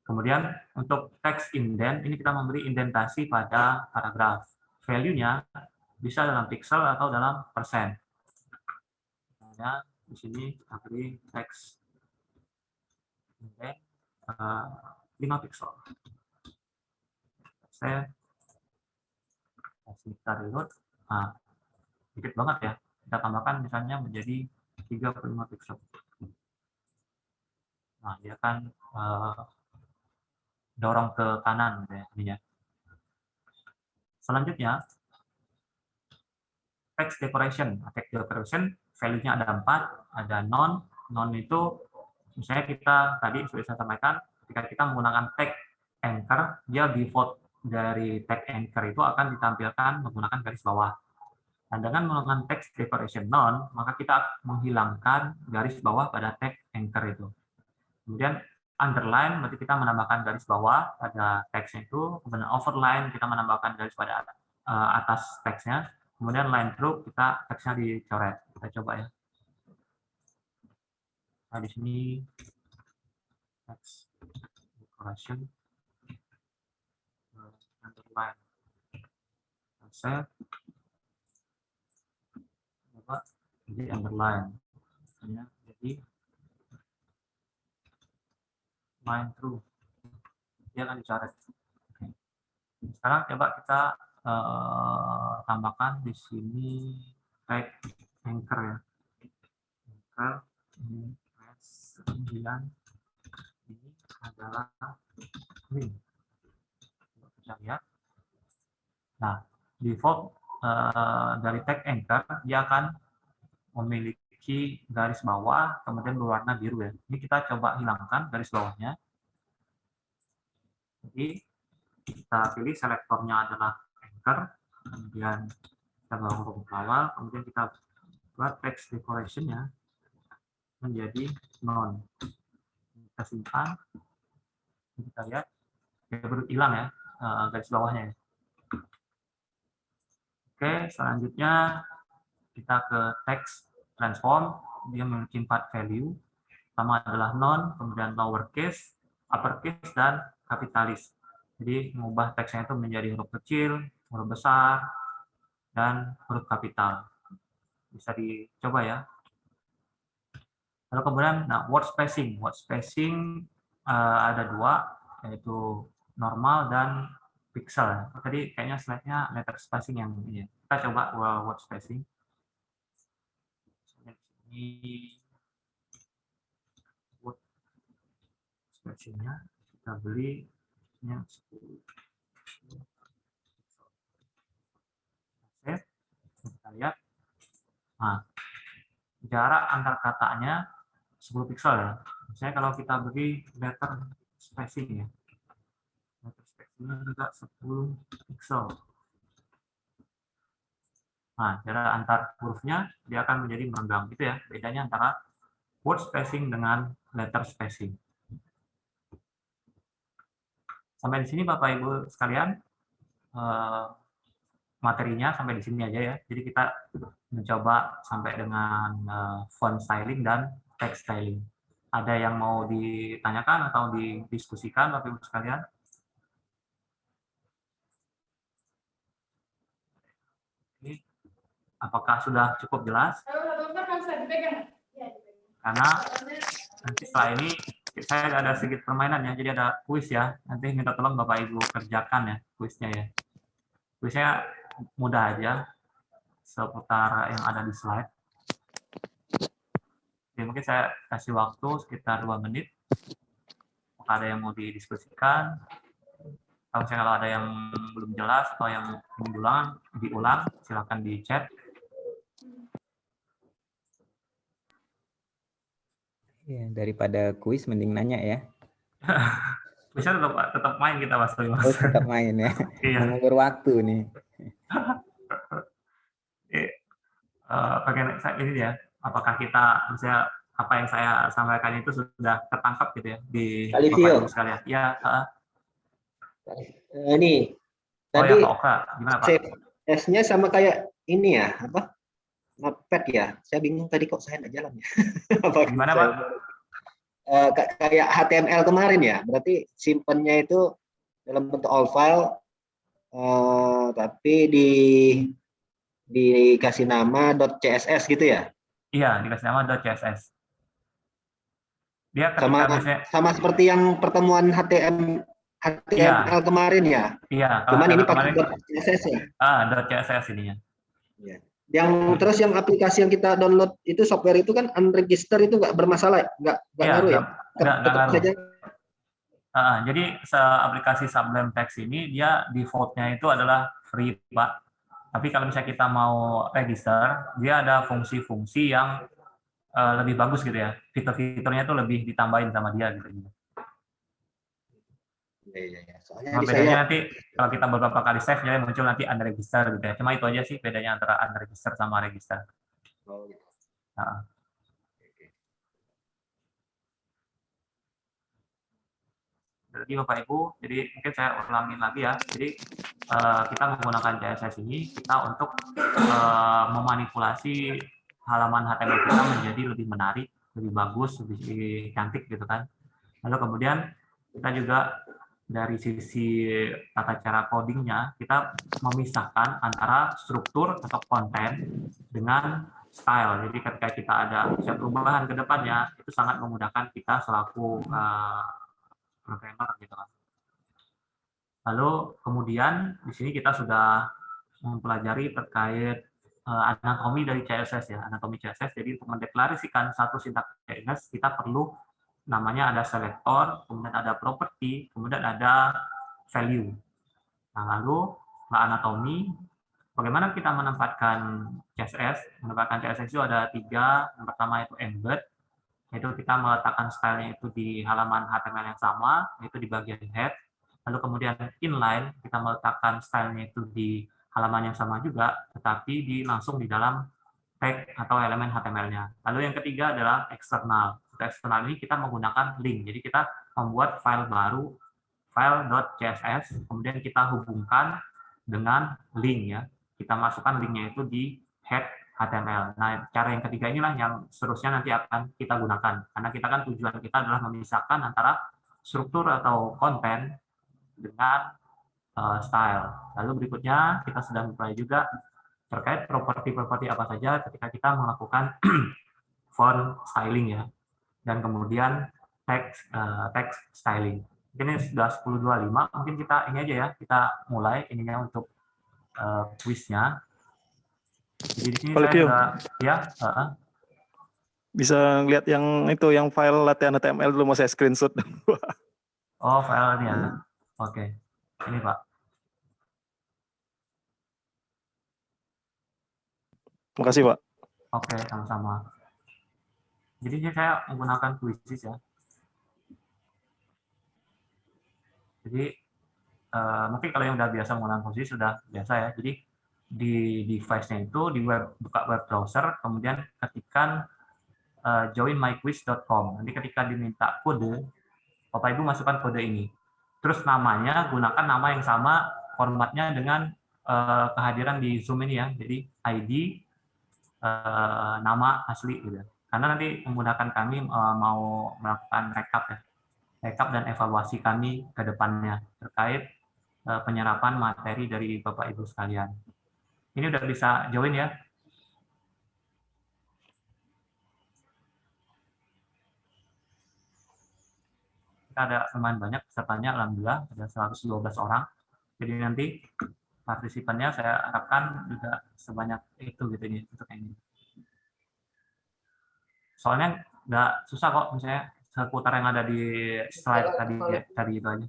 Kemudian untuk text indent, ini kita memberi indentasi pada paragraf. Value-nya bisa dalam pixel atau dalam persen. Misalnya di sini kita beri text indent 5 pixel. Saya sebentar reload. Nah, dikit banget ya. Kita tambahkan misalnya menjadi 35 pixel. Nah, dia kan dorong ke kanan ya. Selanjutnya, text decoration. Text decoration value-nya ada 4, ada non. Non itu misalnya kita tadi sudah saya sampaikan, ketika kita menggunakan tag anchor, dia default dari tag anchor itu akan ditampilkan menggunakan garis bawah. Dan dengan menggunakan text decoration non, maka kita menghilangkan garis bawah pada tag anchor itu. Kemudian underline berarti kita menambahkan garis bawah pada teksnya itu, kemudian overline kita menambahkan garis pada atas teksnya, kemudian line through kita teksnya dicoret. Kita coba ya. Nah, di sini text decoration underline. Saya coba jadi underline. Jadi line through. Dia akan dicoret. Sekarang coba kita tambahkan di sini tag anchor ya. Anchor ini 9 ini adalah link. Kita lihat. Nah, default dari tag anchor dia akan memiliki garis bawah kemudian berwarna biru ya. Ini kita coba hilangkan garis bawahnya. Jadi kita pilih selektornya adalah anchor, kemudian kita bawa huruf awal, kemudian kita buat text decoration-nya menjadi non. Kita simpan, kita lihat dia baru hilang ya garis bawahnya. Oke, selanjutnya kita ke text transform, dia memiliki 4 value. Pertama adalah non, kemudian lowercase, uppercase, dan kapitalis. Jadi mengubah teksnya itu menjadi huruf kecil, huruf besar, dan huruf kapital. Bisa dicoba ya. Lalu kemudian, nah, word spacing. Word spacing ada 2, yaitu normal dan pixel. Tadi kayaknya slide-nya letter spacing yang ini. Kita coba word spacing. Ini word spacing-nya kita beli 10. Kita lihat. Nah, jarak antar katanya 10 pixel ya. Misalnya kalau kita beri letter spacing ya. Letter spacing-nya juga 10 pixel. Nah, jarak antar hurufnya dia akan menjadi merenggang gitu ya. Bedanya antara word spacing dengan letter spacing. Sampai di sini Bapak Ibu sekalian, materinya sampai di sini aja ya. Jadi kita mencoba sampai dengan font styling dan text styling. Ada yang mau ditanyakan atau didiskusikan Bapak Ibu sekalian? Oke. Apakah sudah cukup jelas? Karena nanti setelah ini saya ada sedikit permainan ya, jadi ada kuis ya. Nanti minta tolong Bapak Ibu kerjakan ya kuisnya ya. Kuisnya mudah aja, seputar yang ada di slide. Jadi mungkin saya kasih waktu sekitar 2 menit. Apakah ada yang mau didiskusikan? Kalau misalnya kalau ada yang belum jelas atau yang diulang, silakan di chat. Ya, daripada kuis mending nanya ya. Bisa tetap main kita Mas. Oh, tetap main ya. Iya. Mengulur waktu nih. Bagian ini ya, apakah kita misalnya apa yang saya sampaikan itu sudah tertangkap gitu ya di Bapak Ibu sekalian? Ya. Ini Tadi Pak Oka, gimana Pak? save as-nya sama kayak ini ya, apa? Notepad ya. Saya bingung tadi kok saya nggak jalan ya. Gimana Pak? Kayak HTML kemarin ya. Berarti simpennya itu dalam bentuk all file, tapi dikasih nama .css gitu ya. Iya, dikasih nama .css. Dia ketika misalnya Sama seperti yang pertemuan HTML kemarin ya. Iya, Cuman ini kemarin pakai .css ya. .css ininya. Ya. Terus yang aplikasi yang kita download itu software itu kan unregister itu nggak bermasalah, nggak ngaruh ya. Nggak ngaruh. Saja. Jadi aplikasi Sublime Text ini dia default-nya itu adalah free Pak. Tapi kalau misalnya kita mau register, dia ada fungsi-fungsi yang lebih bagus gitu ya. Fitur-fiturnya itu lebih ditambahin sama dia gitu. Iya. Cuma bedanya nanti kalau kita beberapa kali save, jadi muncul nanti unregister gitu ya. Cuma itu aja sih bedanya antara unregister sama register. Oh, gitu. Nah. Jadi Bapak Ibu, jadi mungkin saya ulangin lagi ya. Jadi kita menggunakan CSS ini kita untuk memanipulasi halaman HTML kita menjadi lebih menarik, lebih bagus, lebih cantik gitu kan. Lalu kemudian kita juga dari sisi tata cara codingnya kita memisahkan antara struktur atau konten dengan style. Jadi ketika kita ada perubahan ke depannya itu sangat memudahkan kita selaku programmer gitu kan. Lalu kemudian di sini kita sudah mempelajari terkait anatomi dari CSS ya, anatomi CSS. Jadi untuk mendeklarasikan satu sintaks CSS kita perlu namanya ada selector, kemudian ada property, kemudian ada value. Nah, lalu setelah anatomi, bagaimana kita menempatkan CSS? Menempatkan CSS itu ada 3. Yang pertama itu embed, yaitu kita meletakkan stylenya itu di halaman HTML yang sama, yaitu di bagian head. Lalu kemudian inline, kita meletakkan stylenya itu di halaman yang sama juga, tetapi langsung di dalam tag atau elemen HTML-nya. Lalu yang ketiga adalah eksternal. Untuk eksternal ini kita menggunakan link. Jadi kita membuat file baru, file.css, kemudian kita hubungkan dengan link ya. Kita masukkan linknya itu di head HTML. Nah, cara yang ketiga inilah yang seterusnya nanti akan kita gunakan. Karena kita kan tujuan kita adalah memisahkan antara struktur atau konten dengan style. Lalu berikutnya kita sudah mulai juga terkait properti-properti apa saja ketika kita melakukan font styling ya, dan kemudian text styling. Ini sudah 10.25, mungkin kita ini aja ya, kita mulai ininya untuk kuisnya. Jadi di sini saya sudah ya bisa lihat yang itu, yang file latihan HTML dulu mau saya screenshot. Oh, filenya. Oke. Ini Pak. Terima kasih Pak. Oke, sama-sama. Jadi saya menggunakan Quizzes ya. Jadi mungkin kalau yang udah biasa menggunakan Quizzes sudah biasa ya. Jadi di device-nya itu buka web browser, kemudian ketikkan joinmyquiz.com. Nanti ketika diminta kode, Bapak Ibu masukkan kode ini. Terus namanya gunakan nama yang sama, formatnya dengan kehadiran di Zoom ini ya. Jadi ID, nama asli gitu. Karena nanti menggunakan kami mau melakukan rekap dan evaluasi kami ke depannya terkait penyerapan materi dari Bapak Ibu sekalian. Ini udah bisa join ya? Kita ada lumayan banyak pesertanya, alhamdulillah ada 112 orang. Jadi nanti partisipannya saya harapkan juga sebanyak itu gitu nih untuk ini. Soalnya nggak susah kok, misalnya seputar yang ada di slide tadi itu aja.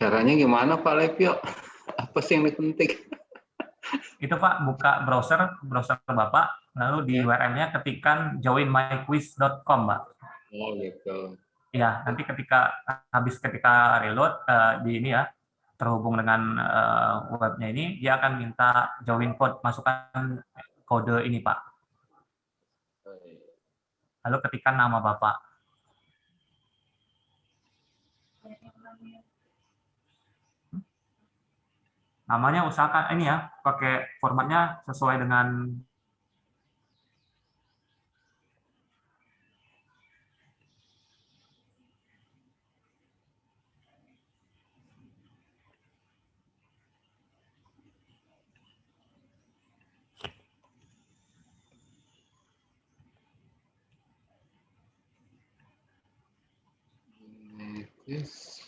Caranya gimana Pak Levio? Apa sih yang penting? itu Pak, buka browser Bapak, lalu di URL-nya ketikkan joinmyquiz.com, Pak. Oh gitu. Ya, nanti ketika reload di ini ya, terhubung dengan webnya ini, dia akan minta join code, masukkan kode ini Pak. Lalu ketikkan nama Bapak. Namanya usahakan ini ya, pakai formatnya sesuai dengan Yes.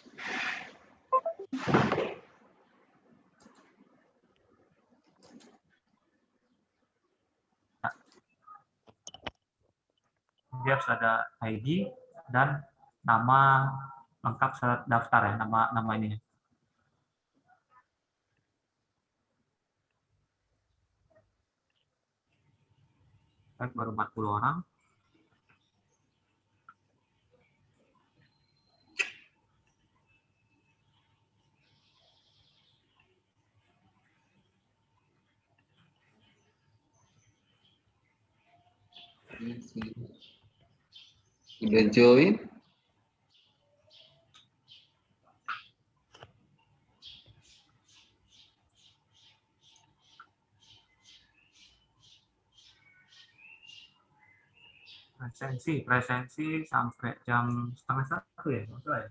dia harus ada ID dan nama lengkap surat daftar ya, nama ini. Baik, baru 40 orang. Udah join? Presensi sampai jam setengah satu ya, maksudnya ya?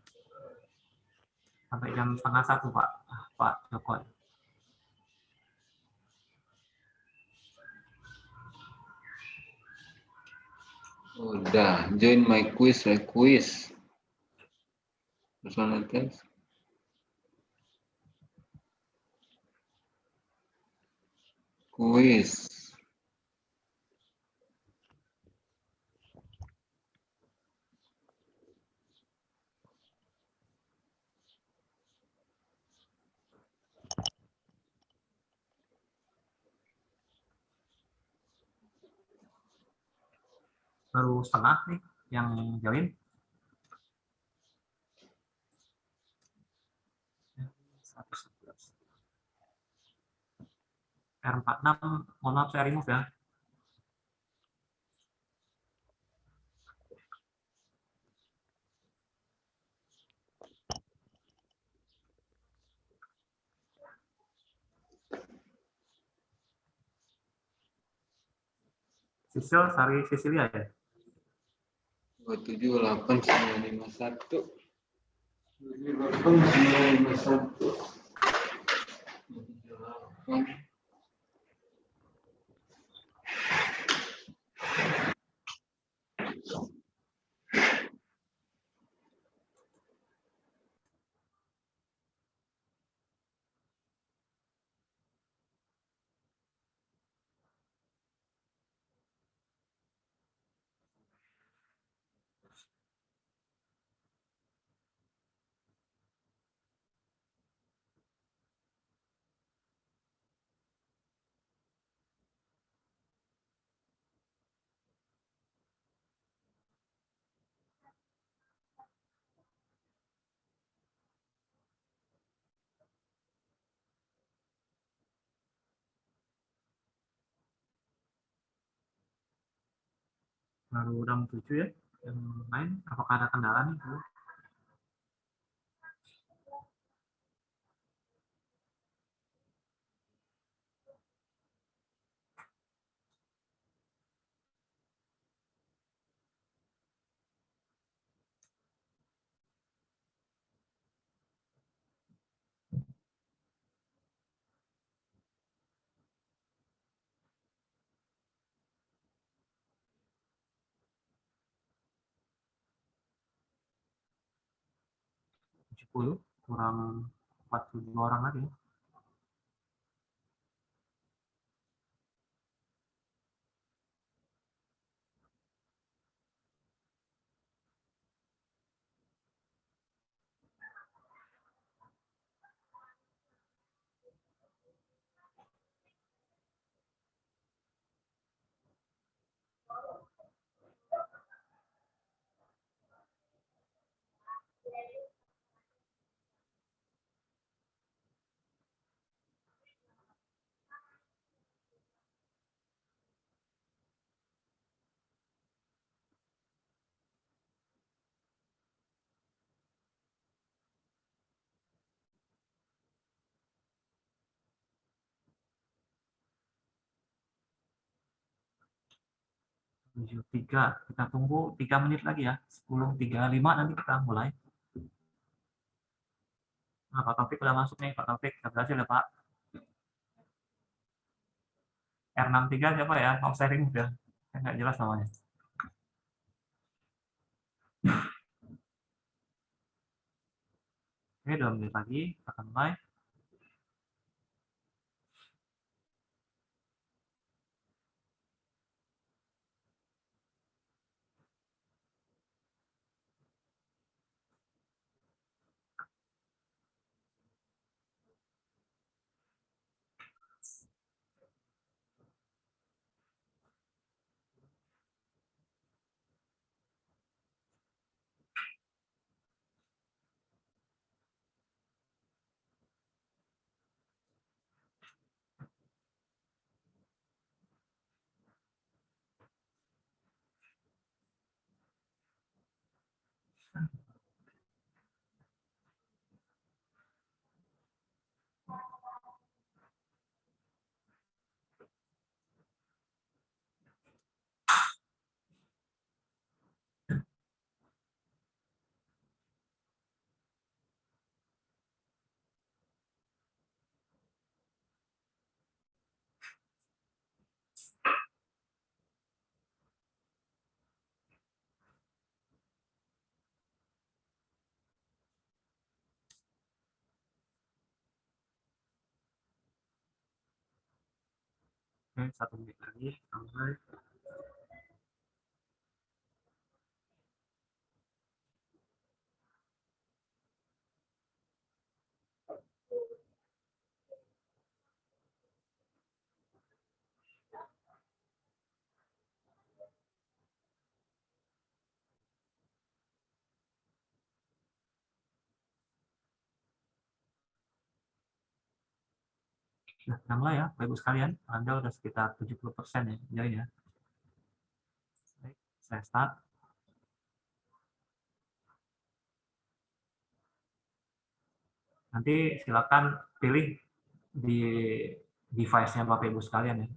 Sampai jam setengah satu Pak Joko. Udah, join my quiz, Personal test. Quiz. Baru setengah nih yang join. R46, mohon maaf saya remove ya. Sisil, Sari Sisilia ya. 278 951. Baru jam 7 ya. Yang lain, apakah ada kendala nih? Kurang 42 orang lagi. 7.3. Kita tunggu 3 menit lagi ya. 10.35 nanti kita mulai. Nah, Pak Taufik udah masuk nih, Pak Taufik. Sudah berhasil ya, Pak? R63 siapa ya? Mau sharing udah. Nggak jelas namanya. Oke, 2 menit lagi. Kita akan mulai. Oke, 1 menit lagi. Kita mulai. Nah, kita mulai ya, Bapak Ibu sekalian. Anda udah sekitar 70% ya, join ya. Baik, saya start. Nanti silakan pilih di device-nya Bapak Ibu sekalian ya.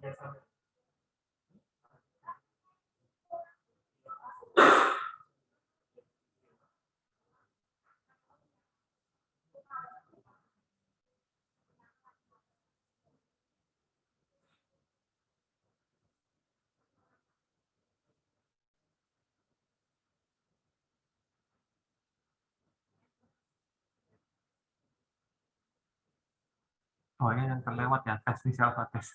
Oh, ini yang terlewat ya, tes nih siapa tes.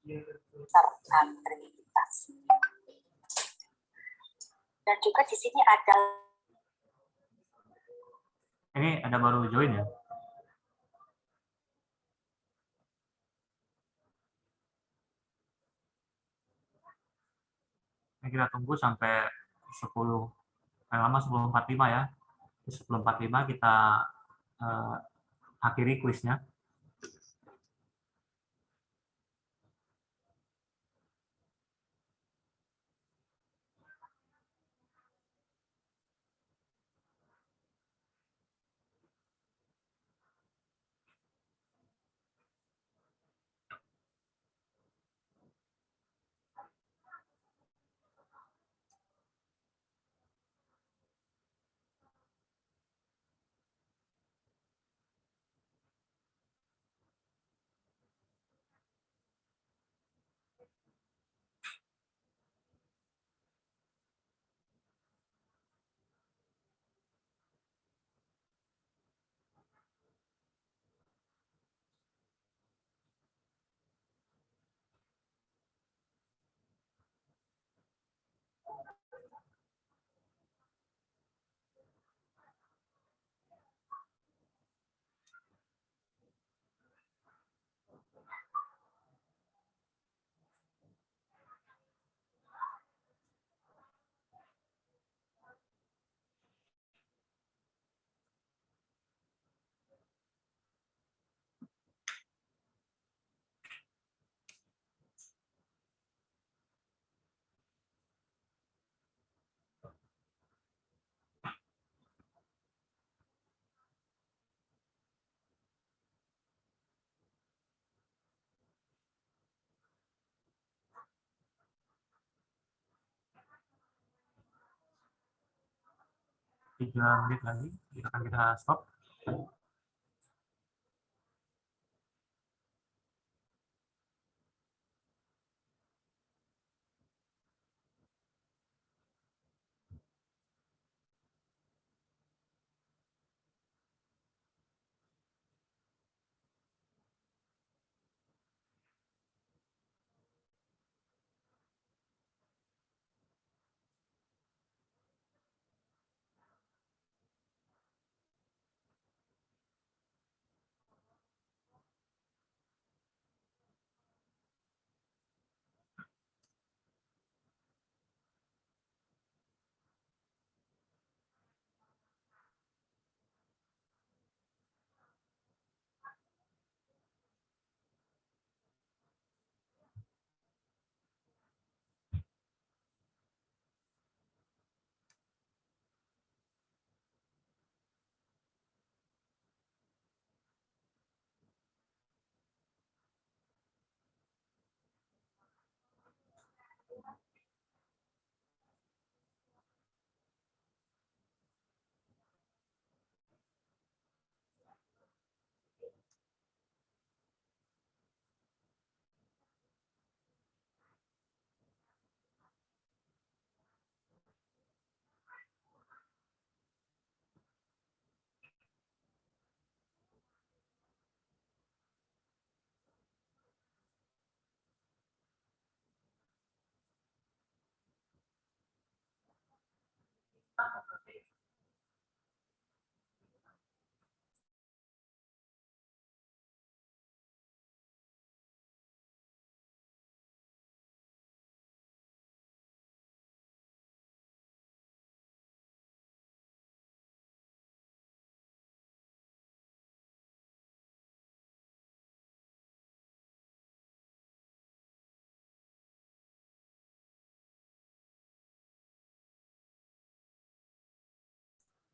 aktivitas. Dan juga di sini ada Ini ada baru join ya. Ini kita tunggu sampai 10, paling lama 10.45 ya. 10.45 kita akhiri kuisnya. Tiga menit lagi, akan kita stop.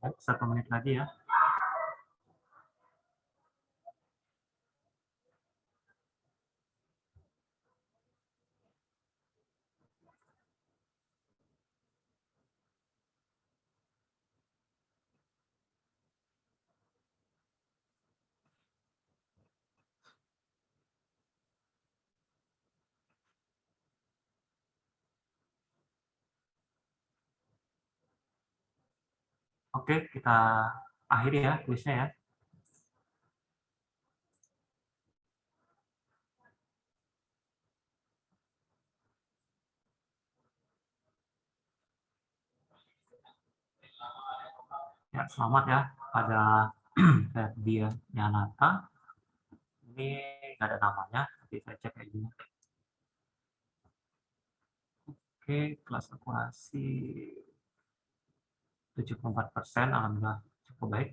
1 menit lagi ya. Oke, kita akhiri ya kuisnya ya. Ya, selamat ya pada Ferdia Yanata. Ini nggak ada namanya, nanti saya cek ID-nya. Oke, kelas akurasi 74%, alhamdulillah cukup baik.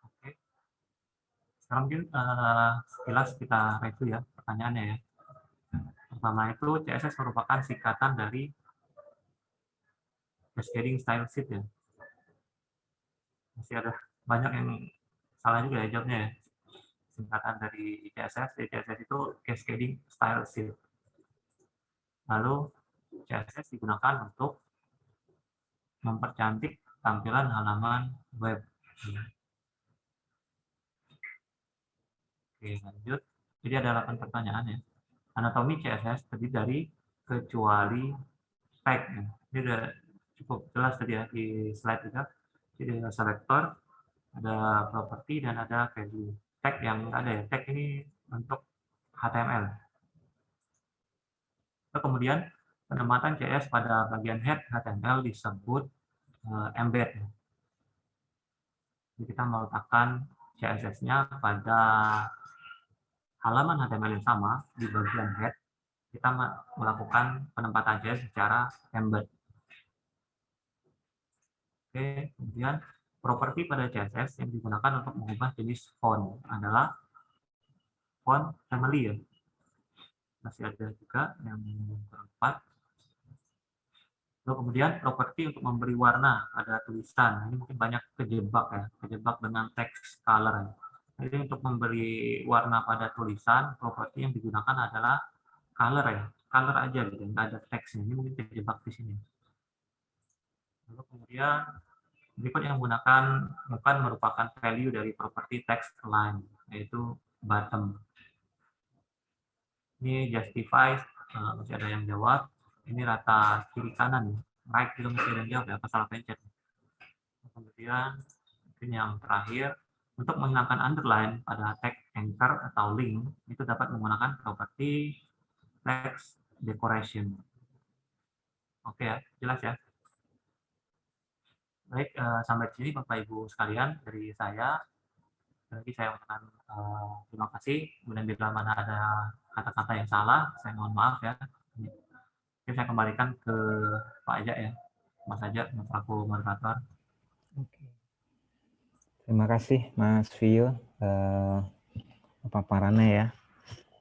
Oke. Sekarang mungkin sekilas kita review ya pertanyaannya ya. Pertama itu CSS merupakan singkatan dari Cascading Style Sheet ya. Masih ada banyak yang salah juga ya jawabnya ya. Singkatan dari CSS, CSS itu Cascading Style Sheet. Lalu CSS digunakan untuk mempercantik tampilan halaman web. Oke, lanjut. Jadi ada 8 pertanyaan ya. Anatomi CSS terdiri dari kecuali tag. Ini udah cukup jelas tadi ya di slide juga. Jadi ada selector, ada property, dan ada value. Tag yang ada ya. Tag ini untuk HTML. Kemudian penempatan CSS pada bagian head HTML disebut embed. Jadi kita meletakkan CSS-nya pada halaman HTML yang sama di bagian head, kita melakukan penempatan CSS secara embed. Oke, kemudian properti pada CSS yang digunakan untuk mengubah jenis font adalah font family ya. Masih ada juga yang keempat. Lalu kemudian properti untuk memberi warna pada tulisan. Ini mungkin banyak kejebak ya, kejebak dengan text color. Jadi untuk memberi warna pada tulisan, properti yang digunakan adalah color ya, color aja gitu, nggak ada teksnya. Ini mungkin terjebak di sini. Lalu kemudian berikut yang menggunakan bukan merupakan value dari properti text line, yaitu bottom. Ini justify, masih ada yang jawab. Ini rata kiri kanan, right itu masih ada yang jawab ya, salah pencet. Kemudian mungkin yang terakhir, untuk menghilangkan underline pada tag anchor atau link, itu dapat menggunakan properti text decoration. Oke ya, jelas ya. Baik, sampai di sini Bapak Ibu sekalian dari saya. Lagi saya ucapkan terima kasih. Kemudian bila mana ada kata-kata yang salah, saya mohon maaf ya. Oke, saya kembalikan ke Pak Ajak ya, Mas Ajak, selaku moderator. Oke. Terima kasih Mas Vio paparannya ya.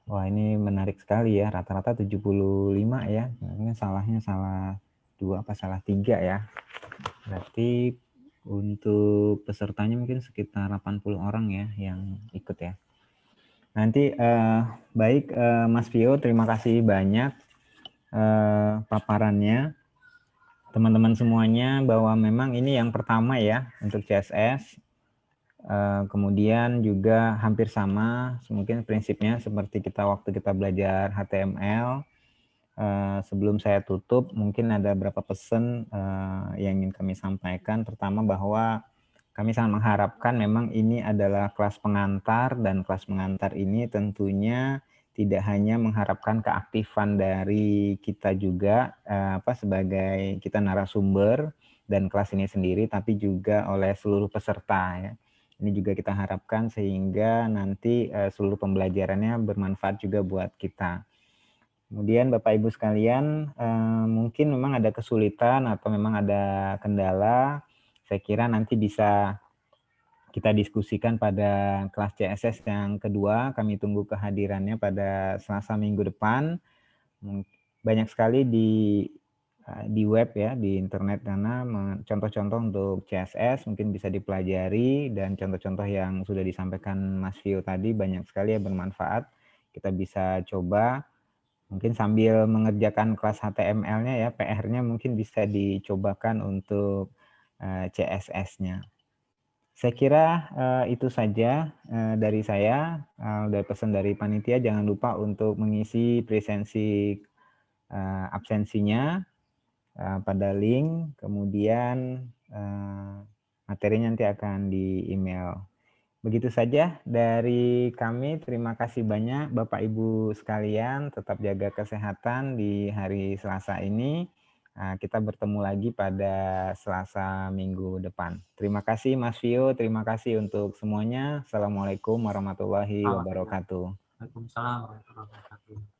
Wah, ini menarik sekali ya. Rata-rata 75 ya. Ini salahnya salah 2 apa salah 3 ya. Berarti untuk pesertanya mungkin sekitar 80 orang ya yang ikut ya. Nanti baik Mas Vio, terima kasih banyak paparannya. Teman-teman semuanya bahwa memang ini yang pertama ya untuk CSS. Kemudian juga hampir sama, mungkin prinsipnya seperti waktu kita belajar HTML. Sebelum saya tutup, mungkin ada beberapa pesan yang ingin kami sampaikan. Pertama bahwa kami sangat mengharapkan memang ini adalah kelas pengantar, dan kelas pengantar ini tentunya tidak hanya mengharapkan keaktifan dari kita juga sebagai kita narasumber dan kelas ini sendiri, tapi juga oleh seluruh peserta ya. Ini juga kita harapkan sehingga nanti seluruh pembelajarannya bermanfaat juga buat kita. Kemudian Bapak Ibu sekalian, mungkin memang ada kesulitan atau memang ada kendala, saya kira nanti bisa kita diskusikan pada kelas CSS yang kedua. Kami tunggu kehadirannya pada Selasa minggu depan. Banyak sekali di web ya, di internet sana contoh-contoh untuk CSS mungkin bisa dipelajari, dan contoh-contoh yang sudah disampaikan Mas Vio tadi banyak sekali yang bermanfaat. Kita bisa coba mungkin sambil mengerjakan kelas HTML-nya ya, PR-nya mungkin bisa dicobakan untuk CSS-nya. Saya kira itu saja dari saya. Dari pesan dari panitia, jangan lupa untuk mengisi presensi absensinya pada link, kemudian materinya nanti akan di email. Begitu saja dari kami. Terima kasih banyak Bapak Ibu sekalian. Tetap jaga kesehatan di hari Selasa ini. Kita bertemu lagi pada Selasa minggu depan. Terima kasih Mas Vio, terima kasih untuk semuanya. Assalamualaikum warahmatullahi wabarakatuh. Waalaikumsalam warahmatullahi wabarakatuh.